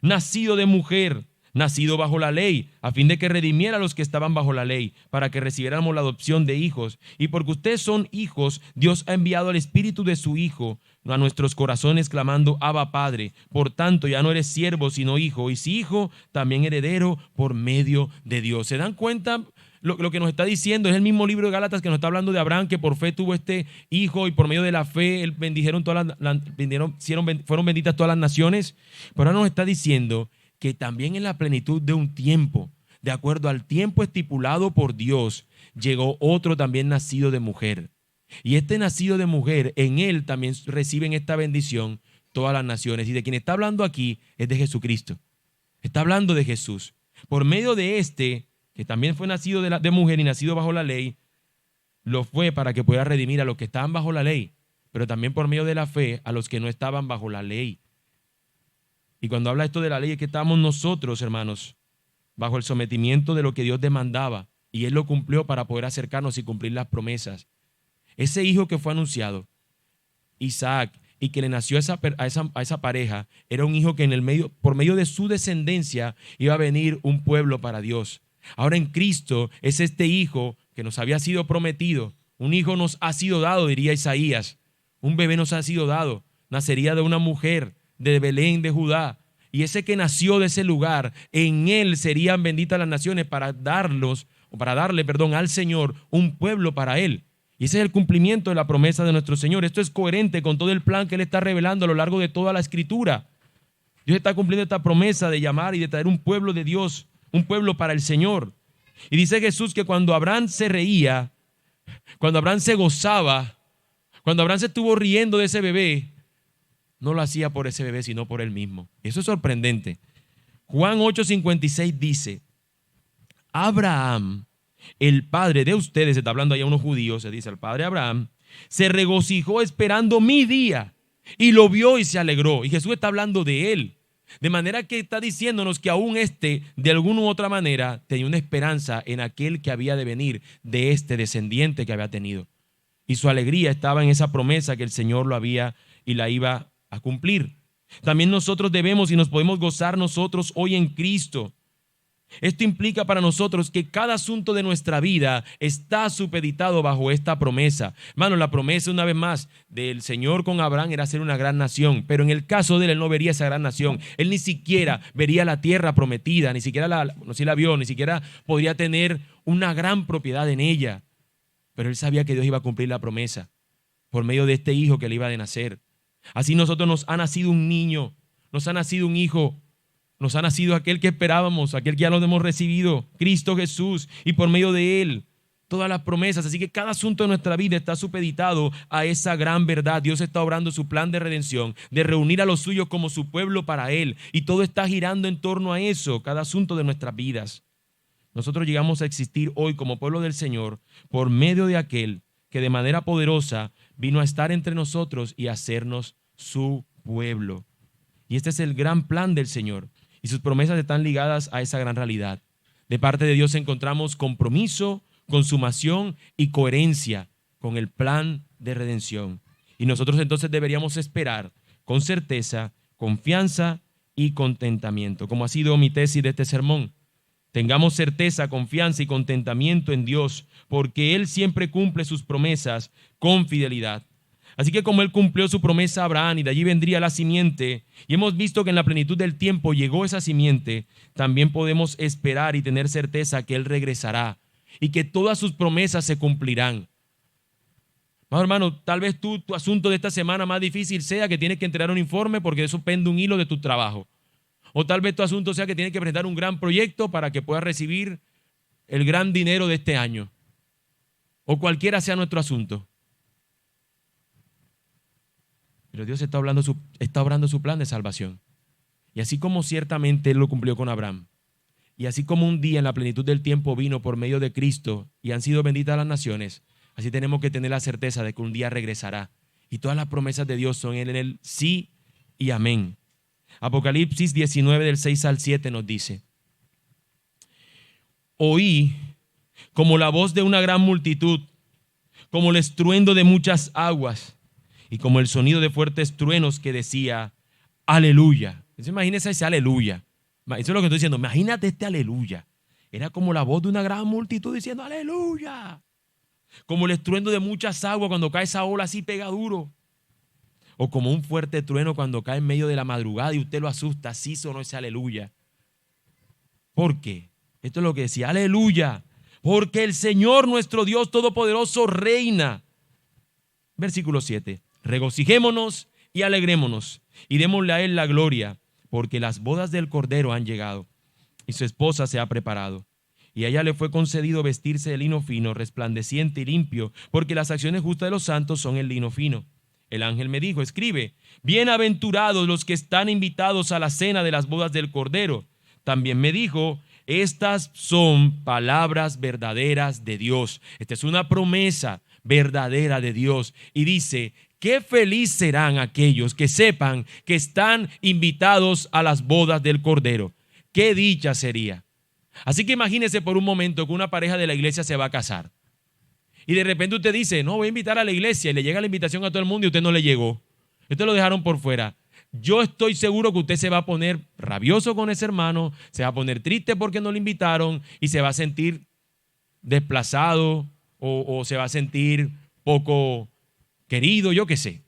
nacido de mujer, nacido bajo la ley, a fin de que redimiera a los que estaban bajo la ley, para que recibiéramos la adopción de hijos. Y porque ustedes son hijos, Dios ha enviado el Espíritu de su Hijo a nuestros corazones, clamando, Abba, Padre. Por tanto, ya no eres siervo, sino hijo, y si hijo, también heredero por medio de Dios. ¿Se dan cuenta? Lo que nos está diciendo es el mismo libro de Gálatas que nos está hablando de Abraham, que por fe tuvo este hijo y por medio de la fe fueron benditas todas las naciones. Pero ahora nos está diciendo que también en la plenitud de un tiempo, de acuerdo al tiempo estipulado por Dios, llegó otro también nacido de mujer. Y este nacido de mujer, en él también reciben esta bendición todas las naciones. Y de quien está hablando aquí es de Jesucristo. Está hablando de Jesús. Por medio de este, que también fue nacido de mujer y nacido bajo la ley, lo fue para que pueda redimir a los que estaban bajo la ley, pero también por medio de la fe a los que no estaban bajo la ley. Y cuando habla esto de la ley es que estamos nosotros, hermanos, bajo el sometimiento de lo que Dios demandaba, y Él lo cumplió para poder acercarnos y cumplir las promesas. Ese hijo que fue anunciado, Isaac, y que le nació a esa pareja, era un hijo que por medio de su descendencia iba a venir un pueblo para Dios. Ahora en Cristo es este hijo que nos había sido prometido. Un hijo nos ha sido dado, diría Isaías. Un bebé nos ha sido dado. Nacería de una mujer de Belén de Judá. Y ese que nació de ese lugar, en él serían benditas las naciones para darle, al Señor un pueblo para él. Y ese es el cumplimiento de la promesa de nuestro Señor. Esto es coherente con todo el plan que Él está revelando a lo largo de toda la Escritura. Dios está cumpliendo esta promesa de llamar y de traer un pueblo de Dios, un pueblo para el Señor. Y dice Jesús que cuando Abraham se reía, cuando Abraham se gozaba, cuando Abraham se estuvo riendo de ese bebé, no lo hacía por ese bebé, sino por él mismo. Eso es sorprendente. Juan 8:56 dice, Abraham, el padre de ustedes, se está hablando ahí a unos judíos, se dice, el padre Abraham, se regocijó esperando mi día y lo vio y se alegró. Y Jesús está hablando de él. De manera que está diciéndonos que aún de alguna u otra manera, tenía una esperanza en aquel que había de venir, de este descendiente que había tenido. Y su alegría estaba en esa promesa que el Señor lo había y la iba a cumplir. También nosotros debemos y nos podemos gozar nosotros hoy en Cristo. Esto implica para nosotros que cada asunto de nuestra vida está supeditado bajo esta promesa. Hermano, la promesa, una vez más, del Señor con Abraham era ser una gran nación, pero en el caso de él no vería esa gran nación. Él ni siquiera vería la tierra prometida, ni siquiera no sé si la vio, ni siquiera podría tener una gran propiedad en ella. pero él sabía que Dios iba a cumplir la promesa por medio de este hijo que le iba de nacer. Así nosotros nos ha nacido un niño, nos ha nacido un hijo, nos ha nacido aquel que esperábamos, aquel que ya lo hemos recibido, Cristo Jesús, y por medio de él todas las promesas. Así que cada asunto de nuestra vida está supeditado a esa gran verdad. Dios está obrando su plan de redención, de reunir a los suyos como su pueblo para él, y todo está girando en torno a eso, cada asunto de nuestras vidas. Nosotros llegamos a existir hoy como pueblo del Señor por medio de aquel que de manera poderosa vino a estar entre nosotros y a hacernos su pueblo. Y este es el gran plan del Señor, y sus promesas están ligadas a esa gran realidad. De parte de Dios encontramos compromiso, consumación y coherencia con el plan de redención. Y nosotros entonces deberíamos esperar con certeza, confianza y contentamiento, como ha sido mi tesis de este sermón. Tengamos certeza, confianza y contentamiento en Dios, porque Él siempre cumple sus promesas con fidelidad. Así que como Él cumplió su promesa a Abraham y de allí vendría la simiente, y hemos visto que en la plenitud del tiempo llegó esa simiente, también podemos esperar y tener certeza que Él regresará y que todas sus promesas se cumplirán. Hermano, tal vez tu asunto de esta semana más difícil sea que tienes que entregar un informe porque eso pende un hilo de tu trabajo. O tal vez tu asunto sea que tienes que presentar un gran proyecto para que puedas recibir el gran dinero de este año. O cualquiera sea nuestro asunto. Pero Dios está obrando su plan de salvación. Y así como ciertamente Él lo cumplió con Abraham, y así como un día en la plenitud del tiempo vino por medio de Cristo y han sido benditas las naciones, así tenemos que tener la certeza de que un día regresará. Y todas las promesas de Dios son en Él sí y amén. Apocalipsis 19 del 6 al 7 nos dice: oí como la voz de una gran multitud, como el estruendo de muchas aguas y como el sonido de fuertes truenos que decía: aleluya. Imagínense ese aleluya. Eso es lo que estoy diciendo. Imagínate este aleluya. Era como la voz de una gran multitud diciendo aleluya. Como el estruendo de muchas aguas cuando cae esa ola así pega duro. O como un fuerte trueno cuando cae en medio de la madrugada y usted lo asusta. Así sonó ese aleluya. ¿Por qué? Esto es lo que decía, aleluya. Porque el Señor nuestro Dios Todopoderoso reina. Versículo 7. Regocijémonos y alegrémonos y démosle a Él la gloria, porque las bodas del Cordero han llegado y su esposa se ha preparado. Y a ella le fue concedido vestirse de lino fino, resplandeciente y limpio, porque las acciones justas de los santos son el lino fino. El ángel me dijo: escribe, bienaventurados los que están invitados a la cena de las bodas del Cordero. También me dijo: estas son palabras verdaderas de Dios. Esta es una promesa verdadera de Dios. Y dice: qué feliz serán aquellos que sepan que están invitados a las bodas del Cordero. Qué dicha sería. Así que imagínese por un momento que una pareja de la iglesia se va a casar. Y de repente usted dice: no, voy a invitar a la iglesia, y le llega la invitación a todo el mundo y usted no le llegó. Usted lo dejaron por fuera. Yo estoy seguro que usted se va a poner rabioso con ese hermano, se va a poner triste porque no le invitaron y se va a sentir desplazado o se va a sentir poco querido, yo qué sé.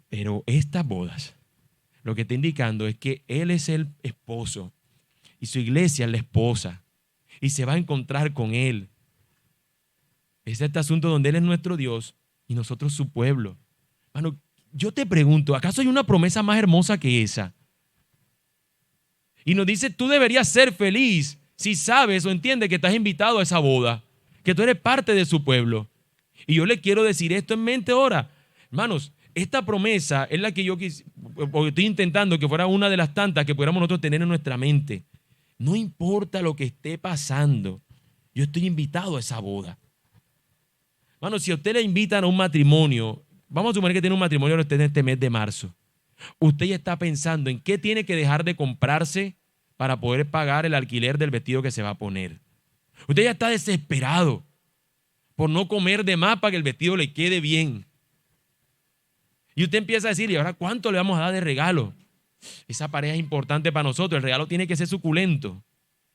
Pero estas bodas, lo que está indicando es que Él es el esposo y su iglesia es la esposa y se va a encontrar con Él. Es este asunto donde Él es nuestro Dios y nosotros su pueblo. Hermano, yo te pregunto, ¿acaso hay una promesa más hermosa que esa? Y nos dice: tú deberías ser feliz si sabes o entiendes que estás invitado a esa boda, que tú eres parte de su pueblo. Y yo le quiero decir esto en mente ahora. Hermanos, esta promesa es la que yo estoy intentando que fuera una de las tantas que pudiéramos nosotros tener en nuestra mente. No importa lo que esté pasando, yo estoy invitado a esa boda. Hermano, si a usted le invitan a un matrimonio, vamos a suponer que tiene un matrimonio usted en este mes de marzo. Usted ya está pensando en qué tiene que dejar de comprarse para poder pagar el alquiler del vestido que se va a poner. Usted ya está desesperado por no comer de más para que el vestido le quede bien. Y usted empieza a decir: ¿y ahora cuánto le vamos a dar de regalo? Esa pareja es importante para nosotros, el regalo tiene que ser suculento.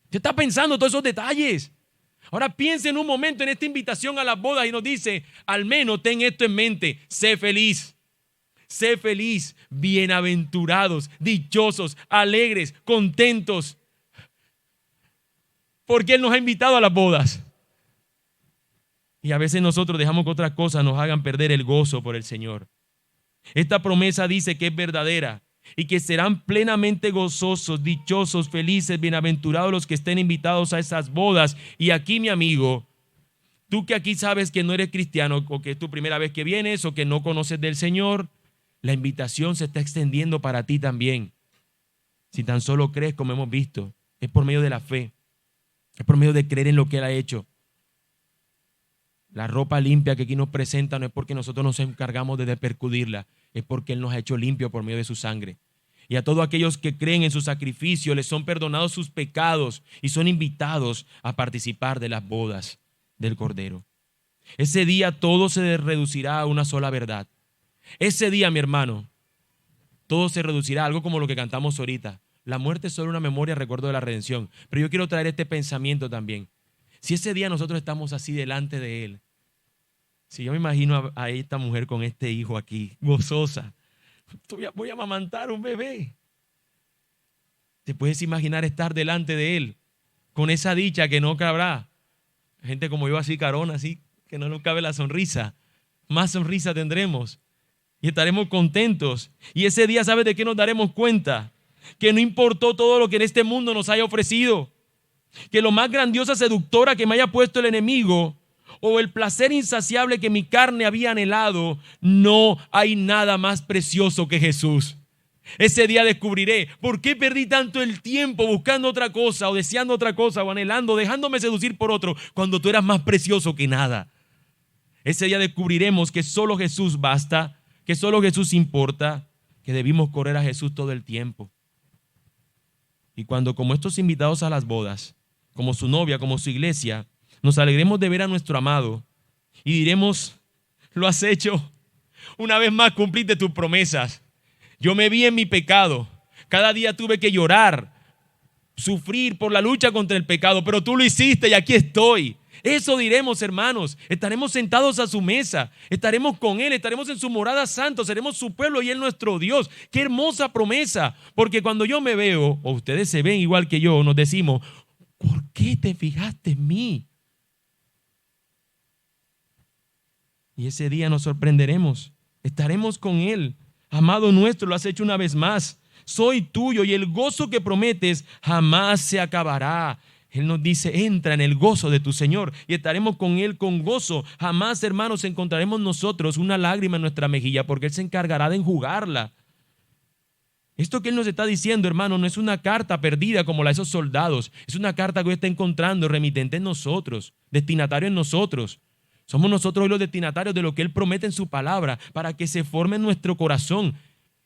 Usted está pensando todos esos detalles. Ahora piense en un momento en esta invitación a las bodas y nos dice: al menos ten esto en mente, sé feliz, bienaventurados, dichosos, alegres, contentos, porque Él nos ha invitado a las bodas. Y a veces nosotros dejamos que otras cosas nos hagan perder el gozo por el Señor. Esta promesa dice que es verdadera y que serán plenamente gozosos, dichosos, felices, bienaventurados los que estén invitados a esas bodas. Y aquí, mi amigo, tú que aquí sabes que no eres cristiano o que es tu primera vez que vienes o que no conoces del Señor, la invitación se está extendiendo para ti también. Si tan solo crees, como hemos visto, es por medio de la fe, es por medio de creer en lo que Él ha hecho. La ropa limpia que aquí nos presenta no es porque nosotros nos encargamos de percudirla, es porque Él nos ha hecho limpio por medio de su sangre. Y a todos aquellos que creen en su sacrificio les son perdonados sus pecados y son invitados a participar de las bodas del Cordero. Ese día todo se reducirá a una sola verdad. Ese día, mi hermano, todo se reducirá a algo como lo que cantamos ahorita. La muerte es solo una memoria, recuerdo de la redención. Pero yo quiero traer este pensamiento también. Si ese día nosotros estamos así delante de Él, si yo me imagino a esta mujer con este hijo aquí, gozosa, voy a amamantar un bebé. ¿Te puedes imaginar estar delante de Él con esa dicha que no cabrá? Gente como yo así, carona, así, que no nos cabe la sonrisa. Más sonrisa tendremos y estaremos contentos. Y ese día, ¿sabes de qué nos daremos cuenta? Que no importó todo lo que en este mundo nos haya ofrecido, que lo más grandiosa seductora que me haya puesto el enemigo o el placer insaciable que mi carne había anhelado, no hay nada más precioso que Jesús. Ese día descubriré por qué perdí tanto el tiempo buscando otra cosa o deseando otra cosa o anhelando, dejándome seducir por otro, cuando tú eras más precioso que nada. Ese día descubriremos que solo Jesús basta, que solo Jesús importa, que debimos correr a Jesús todo el tiempo. Y cuando, como estos invitados a las bodas, como su novia, como su iglesia, nos alegremos de ver a nuestro amado y diremos: lo has hecho, una vez más cumpliste tus promesas. Yo me vi en mi pecado, cada día tuve que llorar, sufrir por la lucha contra el pecado, pero tú lo hiciste y aquí estoy. Eso diremos, hermanos. Estaremos sentados a su mesa, estaremos con Él, estaremos en su morada santa, seremos su pueblo y Él nuestro Dios. Qué hermosa promesa, porque cuando yo me veo, o ustedes se ven igual que yo, nos decimos: ¿por qué te fijaste en mí? Y ese día nos sorprenderemos, estaremos con Él. Amado nuestro, lo has hecho una vez más. Soy tuyo y el gozo que prometes jamás se acabará. Él nos dice: entra en el gozo de tu Señor y estaremos con Él con gozo. Jamás, hermanos, encontraremos nosotros una lágrima en nuestra mejilla, porque Él se encargará de enjugarla. Esto que Él nos está diciendo, hermano, no es una carta perdida como la de esos soldados. Es una carta que Él está encontrando, remitente en nosotros, destinatario en nosotros. Somos nosotros hoy los destinatarios de lo que Él promete en su palabra, para que se forme en nuestro corazón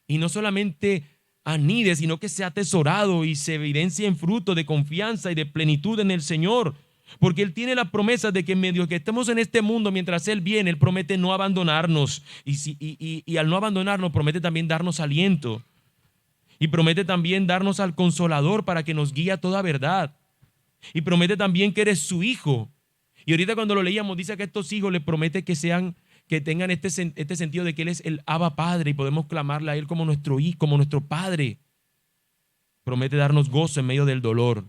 y no solamente anide, sino que sea atesorado y se evidencie en fruto de confianza y de plenitud en el Señor. Porque Él tiene la promesa de que en medio que estemos en este mundo, mientras Él viene, Él promete no abandonarnos. Y al no abandonarnos, promete también darnos aliento. Y promete también darnos al Consolador para que nos guíe a toda verdad. Y promete también que eres su Hijo. Y ahorita cuando lo leíamos, dice que a estos hijos les promete que tengan este sentido de que Él es el Abba Padre y podemos clamarle a Él como nuestro Hijo, como nuestro Padre. Promete darnos gozo en medio del dolor.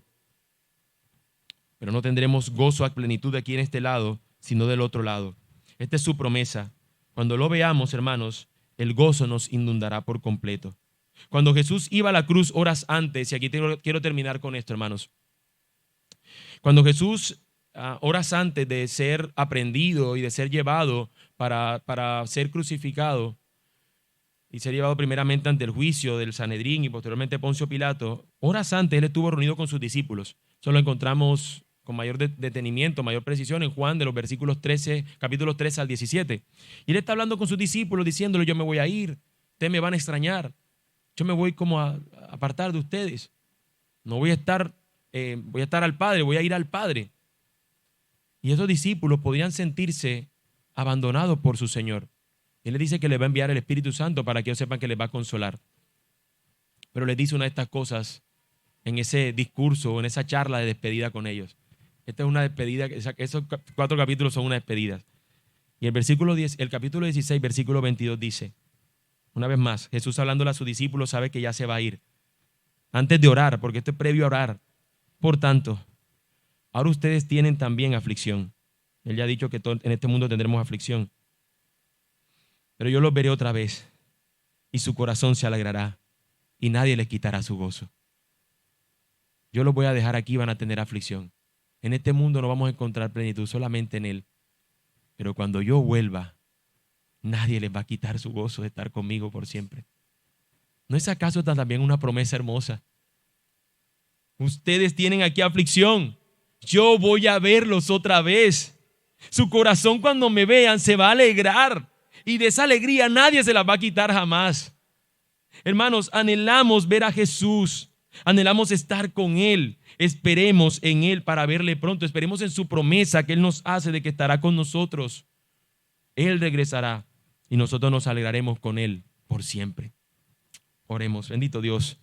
Pero no tendremos gozo a plenitud aquí en este lado, sino del otro lado. Esta es su promesa. Cuando lo veamos, hermanos, el gozo nos inundará por completo. Cuando Jesús iba a la cruz horas antes, y aquí quiero terminar con esto, hermanos. Cuando Jesús, horas antes de ser aprehendido y de ser llevado para ser crucificado y ser llevado primeramente ante el juicio del Sanedrín y posteriormente Poncio Pilato, horas antes Él estuvo reunido con sus discípulos. Eso lo encontramos con mayor detenimiento, mayor precisión en Juan, de los versículos 13, capítulos 13 al 17. Y Él está hablando con sus discípulos diciéndole: yo me voy a ir, ustedes me van a extrañar, yo me voy como a apartar de ustedes. No voy a estar, voy a estar al Padre, voy a ir al Padre. Y esos discípulos podrían sentirse abandonados por su Señor. Él les dice que le va a enviar el Espíritu Santo para que ellos sepan que les va a consolar. Pero les dice una de estas cosas en ese discurso o en esa charla de despedida con ellos. Esta es una despedida, esos 4 capítulos son una despedida. Y el capítulo 16, versículo 22 dice, una vez más, Jesús hablándole a sus discípulos, sabe que ya se va a ir. Antes de orar, porque esto es previo a orar. Por tanto, ahora ustedes tienen también aflicción, Él ya ha dicho que en este mundo tendremos aflicción. Pero yo los veré otra vez y su corazón se alegrará y nadie les quitará su gozo. Yo los voy a dejar aquí, van a tener aflicción. En este mundo no vamos a encontrar plenitud, solamente en Él. Pero cuando yo vuelva, nadie les va a quitar su gozo de estar conmigo por siempre. ¿No es acaso también una promesa hermosa? Ustedes tienen aquí aflicción. Yo voy a verlos otra vez. Su corazón cuando me vean se va a alegrar. Y de esa alegría nadie se la va a quitar jamás. Hermanos, anhelamos ver a Jesús. Anhelamos estar con Él. Esperemos en Él para verle pronto. Esperemos en su promesa que Él nos hace de que estará con nosotros. Él regresará y nosotros nos alegraremos con Él por siempre. Oremos. Bendito Dios.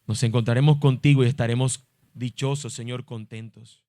Nos encontraremos contigo y estaremos dichosos, Señor, contentos.